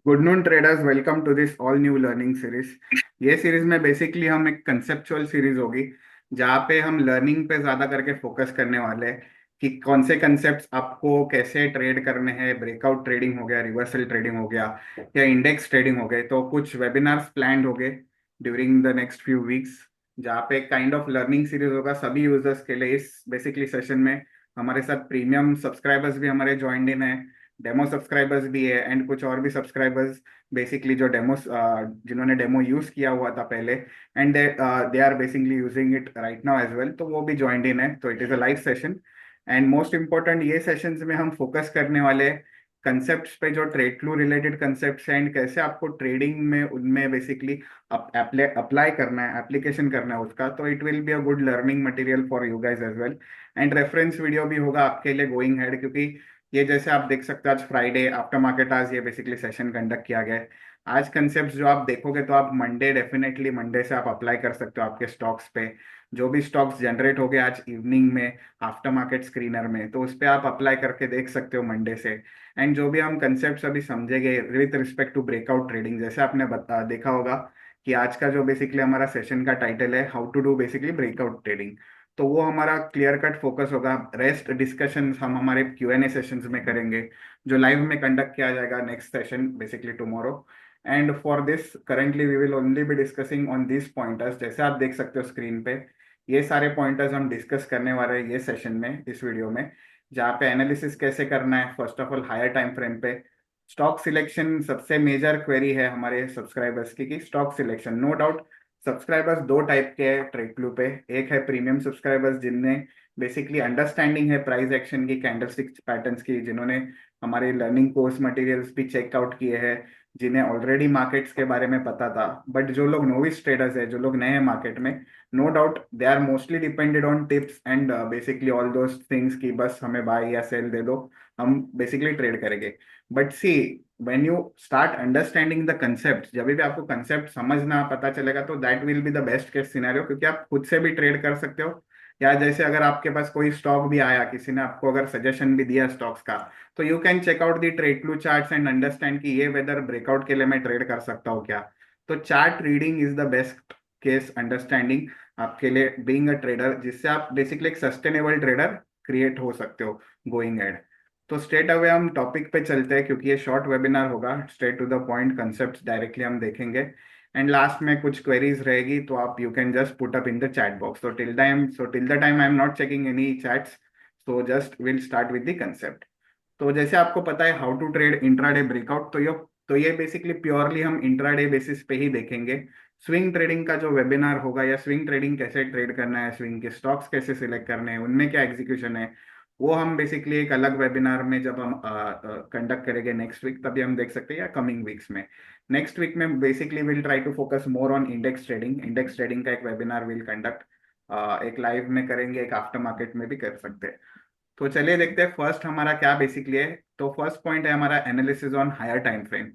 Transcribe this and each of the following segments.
Good noon traders, welcome to this all new learning series. ये series में basically हम एक कंसेप्चुअल सीरीज होगी जहाँ पे हम लर्निंग पे ज्यादा करके फोकस करने वाले हैं कि कौन से कंसेप्ट्स आपको कैसे ट्रेड करने हैं। ब्रेकआउट ट्रेडिंग हो गया, रिवर्सल ट्रेडिंग हो गया या इंडेक्स ट्रेडिंग हो गए। तो कुछ वेबिनार्स प्लान्ड हो गए during the next few weeks, जहाँ पे काइंड ऑफ लर्निंग सीरीज होगा सभी यूजर्स के लिए। इस बेसिकली सेशन में हमारे साथ प्रीमियम सब्सक्राइबर्स भी हमारे ज्वाइंड इन है, डेमो सब्सक्राइबर्स भी है एंड कुछ और भी सब्सक्राइबर्स बेसिकली जो डेमो जिन्होंने डेमो यूज किया हुआ था पहले and they are basically using it right now as well, तो वो भी ज्वाइंड इन है। तो it is a live session and most important ये सेशंस में हम फोकस करने वाले कंसेप्ट्स पे, जो ट्रेड फ्लो रिलेटेड कंसेप्ट्स हैं एंड कैसे आपको ट्रेडिंग में उनमें बेसिकली अप्लाई करना है, एप्लीकेशन करना है उसका। तो it will be a good learning material for you guys as well and reference video भी होगा आपके लिए गोइंग हेड, क्योंकि ये जैसे आप देख सकते हैं आज फ्राइडे आफ्टर मार्केट आज ये बेसिकली सेशन कंडक्ट किया गया है। आज कंसेप्ट जो आप देखोगे तो आप मंडे डेफिनेटली मंडे से आप अप्लाई कर सकते हो आपके स्टॉक्स पे। जो भी स्टॉक्स जनरेट हो गए आज इवनिंग में आफ्टर मार्केट स्क्रीनर में, तो उस पर आप अप्लाई करके देख सकते हो मंडे से। एंड जो भी हम कंसेप्ट अभी समझेंगे with respect to breakout trading, जैसे आपने देखा होगा कि आज का जो बेसिकली हमारा सेशन का टाइटल है how to do basically breakout trading, तो वो हमारा क्लियर कट फोकस होगा। रेस्ट डिस्कशन हम हमारे Q&A सेशंस में करेंगे, जो लाइव में कंडक्ट किया जाएगा next session basically tomorrow. And for this currently we will only be discussing on this pointers, जैसे आप देख सकते हो स्क्रीन पे। ये सारे पॉइंटर्स हम डिस्कस करने वाले हैं ये सेशन में, इस वीडियो में, जहाँ पे एनालिसिस कैसे करना है। First of all higher time frame पे स्टॉक सिलेक्शन सबसे मेजर क्वेरी है हमारे सब्सक्राइबर्स की, कि stock selection no doubt subscribers दो टाइप के हैं ट्रेडक्लू पे। एक है प्रीमियम सब्सक्राइबर्स जिनने बेसिकली अंडरस्टैंडिंग है प्राइस एक्शन की, कैंडलस्टिक पैटर्न्स की, जिन्होंने हमारे लर्निंग कोर्स मटेरियल्स भी चेकआउट किए हैं, जिन्हें ऑलरेडी मार्केट्स के बारे में पता था। बट जो लोग नोविस ट्रेडर्स है, जो लोग नए हैं मार्केट में, no doubt they are mostly depended on tips and basically all those things की बस हमें बाय या सेल दे दो, हम बेसिकली ट्रेड करेंगे। But see, when you start understanding the concept, जब भी आपको कंसेप्ट समझना पता चलेगा तो that will be the best case scenario, क्योंकि आप खुद से भी ट्रेड कर सकते हो। या जैसे अगर आपके पास कोई स्टॉक भी आया, किसी ने आपको अगर सजेशन भी दिया स्टॉक्स का, तो you can check out the trade flow charts and understand कि ये वेदर ब्रेकआउट के लिए मैं ट्रेड कर सकता हूँ क्या। तो chart reading is the best case understanding आपके लिए बीइंग अ ट्रेडर, जिससे आप बेसिकली एक सस्टेनेबल ट्रेडर क्रिएट हो सकते हो गोइंग एड। तो स्ट्रेट अवे हम टॉपिक पे चलते हैं, क्योंकि ये शॉर्ट वेबिनार होगा, straight to the point concept directly हम देखेंगे एंड लास्ट में कुछ क्वेरीज रहेगी तो आप you can just put up in the chat box. Till the time I am not checking any chats, so just will start with the concept. तो जैसे आपको पता है how to trade intraday breakout, तो ये बेसिकली प्योरली हम intraday basis पे ही देखेंगे। स्विंग ट्रेडिंग का जो वेबिनार होगा, या स्विंग ट्रेडिंग कैसे ट्रेड करना है, स्विंग के स्टॉक्स कैसे सिलेक्ट करने हैं, उनमें क्या एग्जीक्यूशन है, वो हम बेसिकली एक अलग वेबिनार में जब हम कंडक्ट करेंगे नेक्स्ट वीक, तभी हम देख सकते हैं, या कमिंग वीक्स में। नेक्स्ट वीक में basically will try to focus more on index trading. Index trading का एक वेबिनार विल कंडक्ट, एक लाइव में करेंगे, एक आफ्टर मार्केट में भी कर सकते हैं। तो चलिए देखते हैं फर्स्ट हमारा क्या बेसिकली है। तो फर्स्ट पॉइंट है हमारा analysis on higher time frame.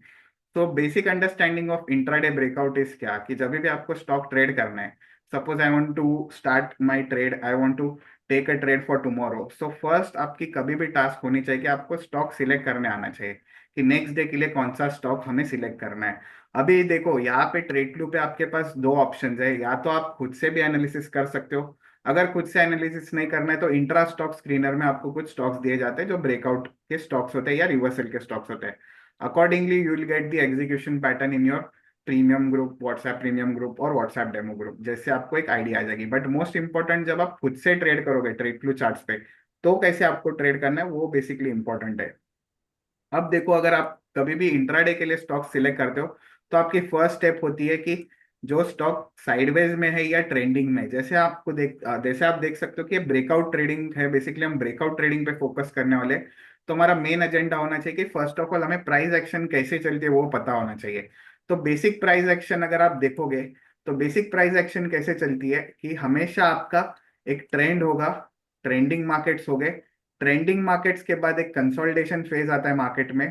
तो basic understanding of intraday breakout is क्या, कि जब भी आपको स्टॉक ट्रेड करना है, suppose I want to start my trade, I want to take a trade for tomorrow, so first आपकी कभी भी टास्क होनी चाहिए कि आपको स्टॉक सिलेक्ट करने आना चाहिए कि नेक्स्ट डे के लिए कौन सा स्टॉक हमें सिलेक्ट करना है। अभी देखो यहाँ पे ट्रेड क्लू पे आपके पास दो ऑप्शंस है, या तो आप खुद से भी एनालिसिस कर सकते हो। अगर खुद से एनालिसिस नहीं करना है तो इंट्रा स्टॉक स्क्रीनर में आपको कुछ स्टॉक्स दिए जाते हैं जो ब्रेकआउट के स्टॉक्स होते हैं या रिवर्सल के स्टॉक्स होते हैं। Accordingly you will get the execution pattern in your premium group, WhatsApp premium group और व्हाट्सएप डेमो ग्रुप, जैसे आपको एक आइडिया आ जाएगी। बट मोस्ट इंपॉर्टेंट, जब आप खुद से ट्रेड करोगे ट्रेड फ्लो चार्ट्स पे, तो कैसे आपको ट्रेड करना है वो बेसिकली इंपॉर्टेंट है। अब देखो, अगर आप कभी भी इंट्राडे के लिए स्टॉक सिलेक्ट करते हो, तो आपकी फर्स्ट स्टेप होती है कि जो स्टॉक साइडवेज में है या ट्रेंडिंग में, जैसे आप देख सकते हो कि ब्रेकआउट ट्रेडिंग है, बेसिकली हम ब्रेकआउट ट्रेडिंग पे फोकस करने वाले हैं। तो हमारा मेन एजेंडा होना चाहिए कि फर्स्ट ऑफ ऑल हमें प्राइस एक्शन कैसे चलती है वो पता होना चाहिए। तो बेसिक प्राइस एक्शन अगर आप देखोगे, तो बेसिक प्राइस एक्शन कैसे चलती है कि हमेशा आपका एक ट्रेंड होगा, ट्रेंडिंग मार्केट्स हो गए, ट्रेंडिंग मार्केट्स के बाद एक कंसोलिडेशन फेज आता है मार्केट में,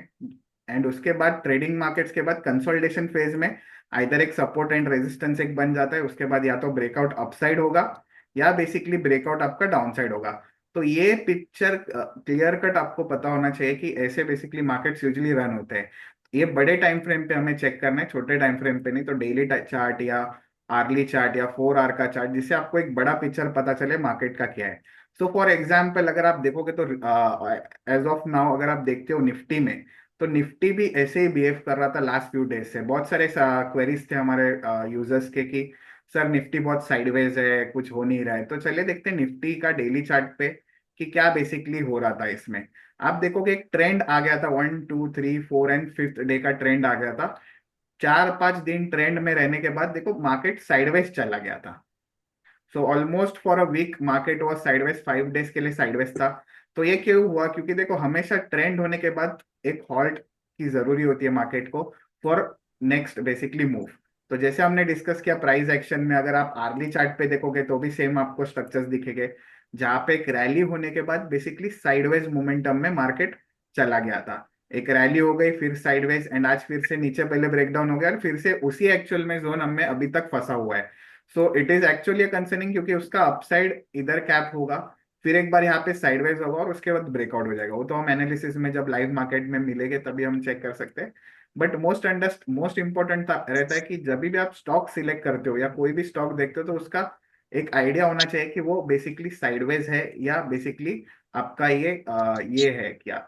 एंड उसके बाद ट्रेडिंग मार्केट्स के बाद कंसोलिडेशन फेज में आइदर एक सपोर्ट एंड रेजिस्टेंस एक बन जाता है, उसके बाद या तो ब्रेकआउट अपसाइड होगा या बेसिकली ब्रेकआउट आपका डाउनसाइड होगा। तो ये पिक्चर क्लियर कट आपको पता होना चाहिए कि ऐसे बेसिकली मार्केट्स यूजुअली रन होते हैं। ये बड़े टाइम फ्रेम पे हमें चेक करना है, छोटे टाइम फ्रेम पे नहीं। तो डेली चार्ट या आर्ली चार्ट या 4 आवर का चार्ट, जिससे आपको एक बड़ा पिक्चर पता चले मार्केट का क्या है। सो फॉर एग्जाम्पल अगर आप देखोगे तो एज ऑफ नाउ अगर आप देखते हो निफ्टी में, तो निफ्टी भी ऐसे ही बिहेव कर रहा था लास्ट फ्यू डेज से। बहुत सारे क्वेरीज थे हमारे यूजर्स के कि सर निफ्टी बहुत साइडवेज है, कुछ हो नहीं रहा है। तो चलिए देखते हैं निफ्टी का डेली चार्ट पे कि क्या बेसिकली हो रहा था इसमें। आप देखोगे एक ट्रेंड आ गया था, 1 2 3 4 एंड 5th डे का ट्रेंड आ गया था। 4 5 दिन ट्रेंड में रहने के बाद देखो मार्केट साइडवेज चला गया था। So almost for a week market was sideways, 5 days के लिए साइडवेज था। तो ये क्यों हुआ? क्योंकि देखो हमेशा ट्रेंड होने के बाद एक हॉल्ट की जरूरी होती है मार्केट को फॉर नेक्स्ट बेसिकली मूव। तो जैसे हमने डिस्कस किया प्राइस एक्शन में, अगर आप आर्ली चार्ट पे देखोगे तो भी सेम आपको स्ट्रक्चर्स दिखेंगे, जहां पे एक रैली होने के बाद बेसिकली साइडवेज मोमेंटम में मार्केट चला गया था। एक रैली हो गई, फिर साइडवेज, एंड आज फिर से नीचे पहले ब्रेकडाउन हो गया और फिर से उसी एक्चुअल में जोन हमें अभी तक फंसा हुआ है। सो इट इज एक्चुअली कंसर्निंग, क्योंकि उसका अपसाइड इधर कैप होगा, फिर एक बार यहाँ पे साइडवेज होगा और उसके बाद ब्रेकआउट हो जाएगा। वो तो हम एनालिसिस में जब लाइव मार्केट में मिलेंगे तभी हम चेक कर सकते हैं। बट मोस्ट इंपॉर्टेंट रहता है कि जब भी आप स्टॉक सिलेक्ट करते हो या कोई भी स्टॉक देखते हो, तो उसका एक आइडिया होना चाहिए कि वो बेसिकली साइडवेज है या बेसिकली आपका ये है क्या,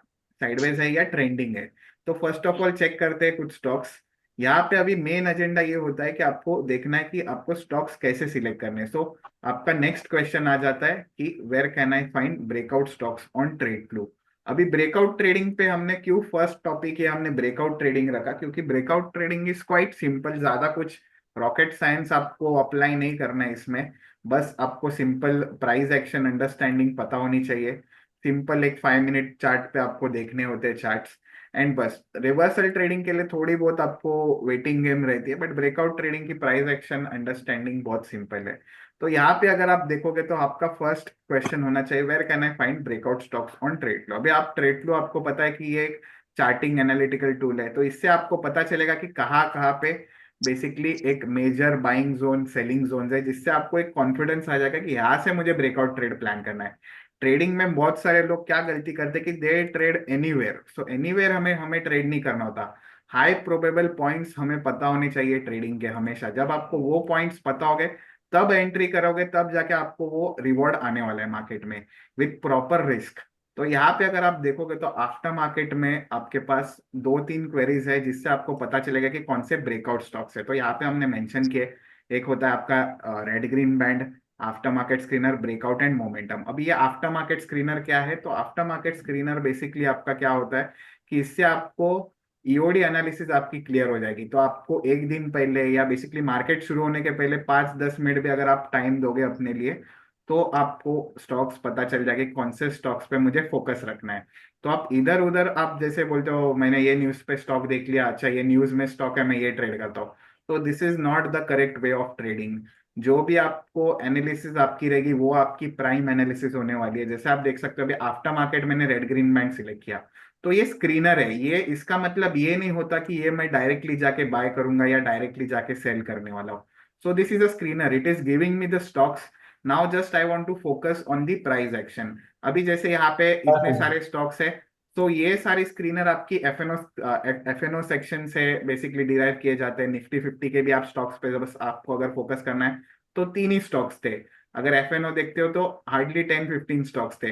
साइडवेज है या ट्रेंडिंग है। तो फर्स्ट ऑफ ऑल चेक करते हैं कुछ स्टॉक्स। यहाँ पे अभी मेन एजेंडा ये होता है कि आपको देखना है कि आपको स्टॉक्स कैसे सिलेक्ट करने हैं। सो आपका नेक्स्ट क्वेश्चन आ जाता है कि where can I find breakout stocks on trade flow. अभी ब्रेकआउट ट्रेडिंग पे हमने क्यों फर्स्ट टॉपिक है हमने ब्रेकआउट ट्रेडिंग रखा, क्योंकि breakout trading is quite simple, ज्यादा कुछ रॉकेट साइंस आपको अप्लाई नहीं करना है इसमें। बस आपको सिंपल प्राइस एक्शन अंडरस्टैंडिंग पता होनी चाहिए। सिंपल एक 5 मिनट चार्ट पे आपको देखने होते हैं चार्ट्स, एंड बस। रिवर्सल ट्रेडिंग के लिए थोड़ी बहुत आपको वेटिंग गेम रहती है, बट ब्रेकआउट ट्रेडिंग की प्राइस एक्शन अंडरस्टैंडिंग बहुत सिंपल है। तो यहाँ पे अगर आप देखोगे तो आपका फर्स्ट क्वेश्चन होना चाहिए where can I find breakout stocks on trade flow. अभी आप ट्रेड फ्लो आपको पता है कि ये एक चार्टिंग एनालिटिकल टूल है, तो इससे आपको पता चलेगा कि कहाँ कहाँ पे बेसिकली एक major buying zone selling zone है, जिससे आपको एक कॉन्फिडेंस आ जाएगा कि यहाँ से मुझे ब्रेकआउट ट्रेड प्लान करना है। ट्रेडिंग में बहुत सारे लोग क्या गलती करते हैं कि दे ट्रेड एनीवेयर। सो एनीवेयर हमें हमें ट्रेड नहीं करना होता। हाई प्रोबेबल पॉइंट्स हमें पता होने चाहिए ट्रेडिंग के हमेशा। जब आपको वो पॉइंट्स पता होंगे तब एंट्री करोगे, तब जाके आपको वो रिवॉर्ड आने वाला है मार्केट में विथ प्रॉपर रिस्क। तो यहाँ पे अगर आप देखोगे तो आफ्टर मार्केट में आपके पास 2 3 क्वेरीज है जिससे आपको पता चलेगा कि कौन से ब्रेकआउट स्टॉक्स है। तो यहाँ पे हमने मेंशन किए, एक होता है आपका red green band, after market screener, breakout and momentum. अब ये आफ्टर मार्केट स्क्रीनर क्या है? तो आफ्टर मार्केट स्क्रीनर बेसिकली आपका क्या होता है कि इससे आपको ईओडी एनालिसिस आपकी क्लियर हो जाएगी। तो आपको एक दिन पहले या बेसिकली मार्केट शुरू होने के पहले 5 10 मिनट भी अगर आप टाइम दोगे अपने लिए, तो आपको स्टॉक्स पता चल जाएगा कि कौन से स्टॉक्स पे मुझे फोकस रखना है। तो आप इधर उधर आप जैसे बोलते हो मैंने ये न्यूज पे स्टॉक देख लिया, अच्छा ये न्यूज में स्टॉक है मैं ये ट्रेड करता हूँ, तो this is not the correct way of trading. जो भी आपको एनालिसिस आपकी रहेगी वो आपकी प्राइम एनालिसिस होने वाली है। जैसे आप देख सकते हो अभी आफ्टर मार्केट मैंने रेड ग्रीन बैंड सिलेक्ट किया, तो ये स्क्रीनर है। ये इसका मतलब ये नहीं होता कि ये मैं डायरेक्टली जाके बाय करूंगा या डायरेक्टली जाके सेल करने वाला हूँ। So this is a screener, it is giving me the stocks. Now just I want to focus on the price action. अभी जैसे यहाँ पे इतने सारे स्टॉक्स है, तो ये सारी स्क्रीनर आपकी एफएनओ सेक्शन से बेसिकली डिराइव किए जाते हैं। निफ्टी 50 के भी आप स्टॉक्स पे बस आपको अगर फोकस करना है तो 3 ही स्टॉक्स थे। अगर एफएनओ देखते हो तो हार्डली 10 15 स्टॉक्स थे।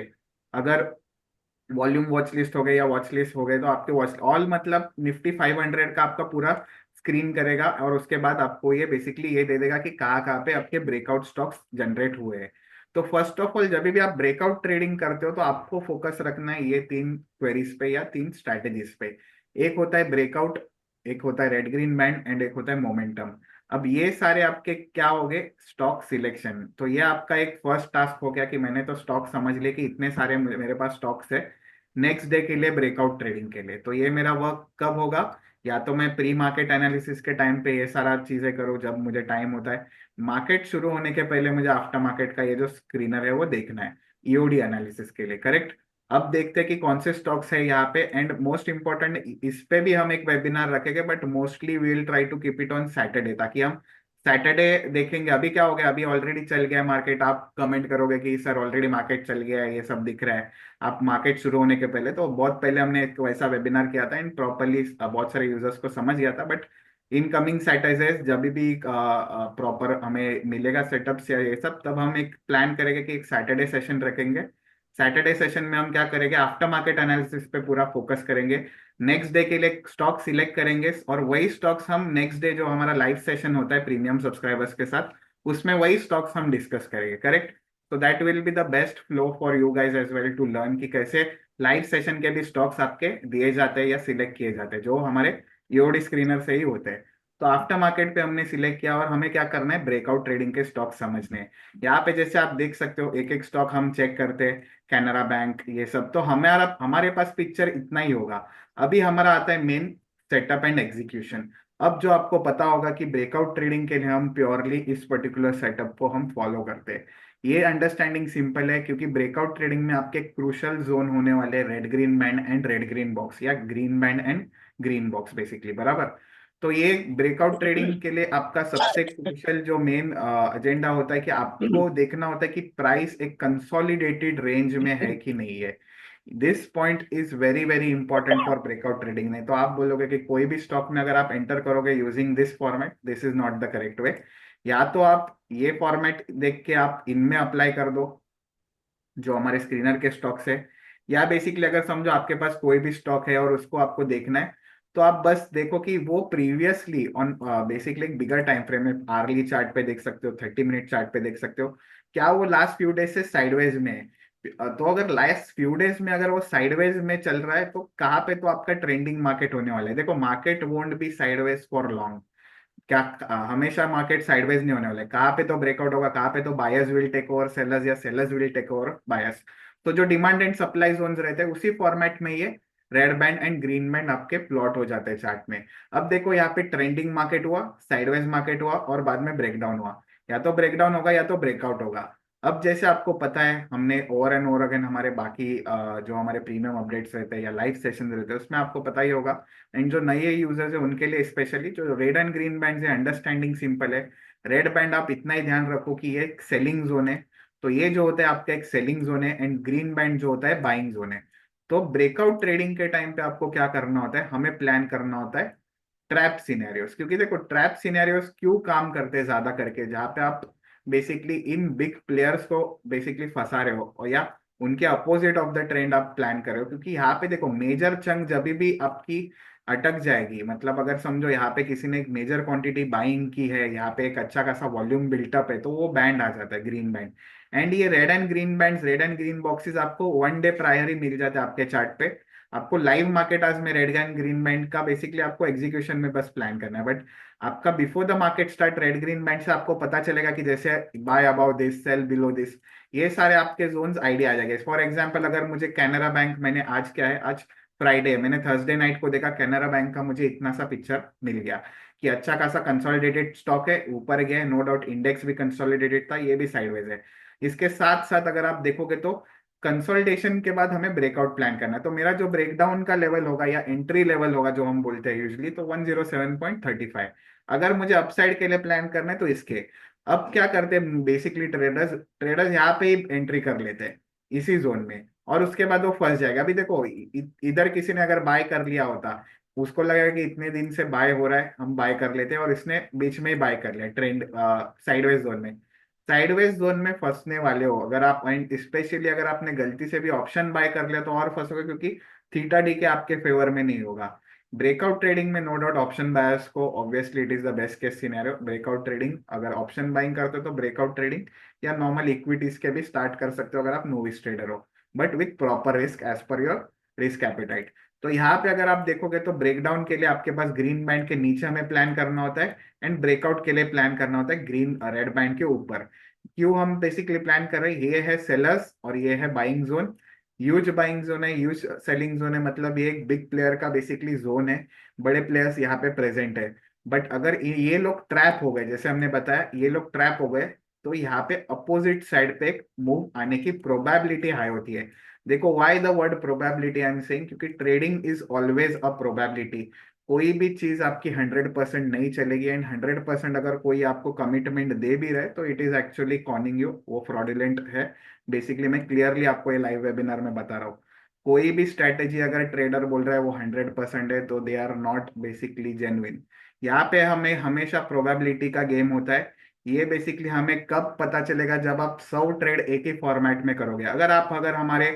अगर वॉल्यूम वॉच लिस्ट हो गए या वॉच लिस्ट हो गए तो आपके वॉच ऑल मतलब निफ्टी 500 का आपका पूरा स्क्रीन करेगा, और उसके बाद आपको ये बेसिकली ये दे देगा कि कहाँ कहाँ पे आपके ब्रेकआउट स्टॉक्स जनरेट हुए हैं। तो फर्स्ट ऑफ ऑल जब भी आप ब्रेकआउट ट्रेडिंग करते हो तो आपको फोकस रखना है ये 3 क्वेरीज पे या 3 स्ट्रैटेजीज पे। एक होता है ब्रेकआउट, एक होता है रेड ग्रीन बैंड, एंड एक होता है मोमेंटम। अब ये सारे आपके क्या हो गए? Stock selection. तो ये आपका एक फर्स्ट टास्क हो गया कि मैंने तो स्टॉक समझ लिया कि इतने सारे मेरे पास स्टॉक्स है नेक्स्ट डे के लिए ब्रेकआउट ट्रेडिंग के लिए। तो ये मेरा वर्क कब होगा? या तो मैं प्री मार्केट एनालिसिस के टाइम पे ये सारा चीजें करूँ जब मुझे टाइम होता है, मार्केट शुरू होने के पहले मुझे आफ्टर मार्केट का ये जो स्क्रीनर है वो देखना है ईओडी एनालिसिस के लिए, करेक्ट। अब देखते हैं कि कौन से स्टॉक्स है यहाँ पे, एंड मोस्ट इंपॉर्टेंट इस पे भी हम एक वेबिनार रखेंगे, but mostly we will try to keep it on Saturday, ताकि हम सैटरडे देखेंगे। अभी क्या हो गया, अभी ऑलरेडी चल गया मार्केट, आप कमेंट करोगे कि सर ऑलरेडी मार्केट चल गया है, ये सब दिख रहा है। आप मार्केट शुरू होने के पहले, तो बहुत पहले हमने एक वैसा वेबिनार किया था एंड प्रॉपरली बहुत सारे यूजर्स को समझ गया था। बट इन कमिंग सैटरडेज जब भी प्रॉपर हमें मिलेगा सेटअप या ये सब, तब हम एक प्लान करेंगे कि एक सैटरडे सेशन रखेंगे। सैटरडे सेशन में हम क्या करेंगे, आफ्टर मार्केट एनालिसिस पे पूरा फोकस करेंगे। नेक्स्ट डे के लिए स्टॉक सिलेक्ट करेंगे और वही स्टॉक्स हम नेक्स्ट डे जो हमारा लाइव सेशन होता है प्रीमियम सब्सक्राइबर्स के साथ, उसमें वही स्टॉक्स हम डिस्कस करेंगे, करेक्ट। तो that will be the best flow for you guys as well to learn कि कैसे लाइव सेशन के भी स्टॉक्स आपके दिए जाते हैं या सिलेक्ट किए जाते हैं, जो हमारे ईओडी स्क्रीनर से ही होते हैं। तो आफ्टर मार्केट पे हमने सिलेक्ट किया और हमें क्या करना है, ब्रेकआउट ट्रेडिंग के स्टॉक समझने हैं। यहाँ पे जैसे आप देख सकते हो एक एक स्टॉक हम चेक करते हैं, कैनरा बैंक ये सब, तो हमारा हमारे पास पिक्चर इतना ही होगा। अभी हमारा आता है मेन सेटअप एंड एग्जीक्यूशन। अब जो आपको पता होगा कि ब्रेकआउट ट्रेडिंग के लिए हम प्योरली इस पर्टिकुलर सेटअप को हम फॉलो करते हैं। ये अंडरस्टैंडिंग सिंपल है क्योंकि ब्रेकआउट ट्रेडिंग में आपके क्रूशल जोन होने वाले red green band and red green box, या green band and green box basically, बराबर। तो ये ब्रेकआउट ट्रेडिंग के लिए आपका सबसे क्रूशल जो मेन एजेंडा होता है कि आपको देखना होता है कि प्राइस एक कंसोलिडेटेड रेंज में है कि नहीं है। This point is very very important for breakout trading. नहीं तो आप बोलोगे कि कोई भी स्टॉक में अगर आप एंटर करोगे using this format, this is not the correct way. या तो आप ये फॉर्मेट देख के आप इनमें अप्लाई कर दो जो हमारे स्क्रीनर के स्टॉक्स है, या बेसिकली अगर समझो आपके पास कोई भी स्टॉक है और उसको आपको देखना है, तो आप बस देखो कि वो प्रीवियसली ऑन बेसिकली एक बिगर टाइम फ्रेम में आर्ली चार्ट पे देख सकते हो, 30 मिनट चार्ट पे देख सकते हो, क्या वो लास्ट फ्यू डेज से साइडवेज में है। तो अगर लास्ट फ्यू डेज में अगर वो साइडवेज में चल रहा है, तो कहाँ पे तो आपका ट्रेंडिंग मार्केट होने वाला है। देखो market won't be sideways for long. क्या हमेशा मार्केट साइडवेज नहीं होने वाला है, कहाँ पे तो ब्रेकआउट होगा, कहाँ पे तो buyers will take over sellers या sellers will take over buyers. तो जो डिमांड एंड सप्लाई जोन्स रहते हैं उसी फॉर्मेट में ये red band and green band आपके प्लॉट हो जाते हैं चार्ट में। अब देखो यहाँ पे ट्रेंडिंग मार्केट हुआ, साइडवेज मार्केट हुआ और बाद में ब्रेकडाउन हुआ। या तो ब्रेकडाउन होगा या तो ब्रेकआउट होगा। अब जैसे आपको पता है हमने ओवर एंड ओवर अगेन हमारे बाकी जो हमारे प्रीमियम अपडेट्स रहते हैं या लाइव सेशन रहते हैं उसमें आपको पता ही होगा, एंड जो नए यूजर्स है उनके लिए स्पेशली जो रेड एंड ग्रीन बैंड है अंडरस्टैंडिंग सिंपल है। रेड बैंड आप इतना ही ध्यान रखो कि ये एक सेलिंग जोन है, तो ये जो होता है आपका एक सेलिंग जोन है, एंड ग्रीन बैंड जो होता है बाइंग जोन है। तो ब्रेकआउट ट्रेडिंग के टाइम पे आपको क्या करना होता है, हमें प्लान करना होता है ट्रैप सिनेरियोस। क्योंकि देखो ट्रैप सिनेरियोस क्यों काम करते हैं ज्यादा करके, जहाँ पे आप बेसिकली इन बिग प्लेयर्स को बेसिकली फंसा रहे हो और या उनके अपोजिट ऑफ द ट्रेंड आप प्लान कर रहे हो। क्योंकि यहाँ पे देखो मेजर चंक जब भी आपकी अटक जाएगी, मतलब अगर समझो यहाँ पे किसी ने एक मेजर क्वांटिटी बाइंग की है, यहाँ पे एक अच्छा खासा वॉल्यूम बिल्टअप है, तो वो बैंड आ जाता है ग्रीन बैंड। एंड ये red and green band, red and green boxes आपको वन डे प्रायर ही मिल जाते हैं आपके चार्ट पे। आपको लाइव मार्केट आज में रेड एंड ग्रीन बैंड का बेसिकली आपको एग्जीक्यूशन में बस प्लान करना है। बट आपका before the market start red green band से आपको पता चलेगा कि जैसे by about this, cell below this, ये सारे आपके जोन्स आइडिया आ जाएंगे। फॉर एग्जांपल अगर मुझे कैनरा बैंक, मैंने आज क्या है, आज फ्राइडे, मैंने थर्सडे नाइट को देखा कैनरा बैंक का मुझे इतना सा पिक्चर मिल गया कि अच्छा खासा कंसोलिडेटेड स्टॉक है, ऊपर गया, नो डाउट इंडेक्स भी कंसोलिडेटेड था, ये भी साइडवेज है। इसके साथ साथ अगर आप देखोगे तो कंसोलिडेशन के बाद हमें ब्रेकआउट प्लान करना है। तो मेरा जो ब्रेकडाउन का लेवल होगा या एंट्री लेवल होगा जो हम बोलते हैं यूजली, तो 107.35। अगर मुझे अपसाइड के लिए प्लान करना है तो इसके, अब क्या करते हैं बेसिकली ट्रेडर्स, यहाँ पे ही एंट्री कर लेते हैं इसी जोन में, और उसके बाद वो फंस जाएगा। अभी देखो इधर किसी ने अगर बाय कर लिया होता, उसको लगेगा कि इतने दिन से बाय हो रहा है, हम बाय कर लेते हैं, और इसने बीच में ही बाय कर लिया ट्रेंड साइडवेज जोन में। साइडवेज जोन में फंसने वाले हो अगर आप, एंड स्पेशली अगर आपने गलती से भी ऑप्शन बाय कर लिया तो और फंसोगे, क्योंकि थीटा डी के आपके फेवर में नहीं होगा। ब्रेकआउट ट्रेडिंग में नो डाउट ऑप्शन बायर्स को obviously it is the best case scenario. Breakout trading अगर ऑप्शन बाइंग करते हो तो ब्रेकआउट ट्रेडिंग, या नॉर्मल इक्विटीज के भी स्टार्ट कर सकते हो अगर आप नोविस ट्रेडर हो, but with proper risk as per your risk appetite. तो यहाँ पे अगर आप देखोगे तो ब्रेकडाउन के लिए आपके पास ग्रीन बैंड के नीचे हमें प्लान करना होता है, एंड ब्रेकआउट के लिए प्लान करना होता है ग्रीन रेड बैंड के ऊपर। क्यों हम बेसिकली प्लान कर रहे हैं, ये है सेलर्स और ये है buying zone. Huge buying zone है, ह्यूज सेलिंग जोन है, मतलब ये एक बिग प्लेयर का बेसिकली जोन है, बड़े प्लेयर्स यहाँ पे प्रेजेंट है। बट अगर ये लोग ट्रैप हो गए, जैसे हमने बताया ये लोग ट्रैप हो गए, तो यहाँ पे अपोजिट साइड पे एक मूव आने की प्रोबेबिलिटी हाई होती है। देखो why the word probability I am saying, क्योंकि trading is always a probability. कोई भी चीज आपकी 100% नहीं चलेगी, एंड 100% अगर कोई आपको कमिटमेंट दे भी रहा है तो इट इज एक्चुअली कॉनिंग यू, वो फ्रॉडुलेंट है। बेसिकली मैं क्लियरली आपको ये लाइव वेबिनार में बता रहा हूँ। कोई भी स्ट्रेटेजी अगर ट्रेडर बोल रहा है वो 100% है, तो they are not basically genuine. यहाँ पे हमें हमेशा प्रोबेबिलिटी का गेम होता है। ये बेसिकली हमें कब पता चलेगा, जब आप 100 ट्रेड एक ही फॉर्मेट में करोगे। अगर हमारे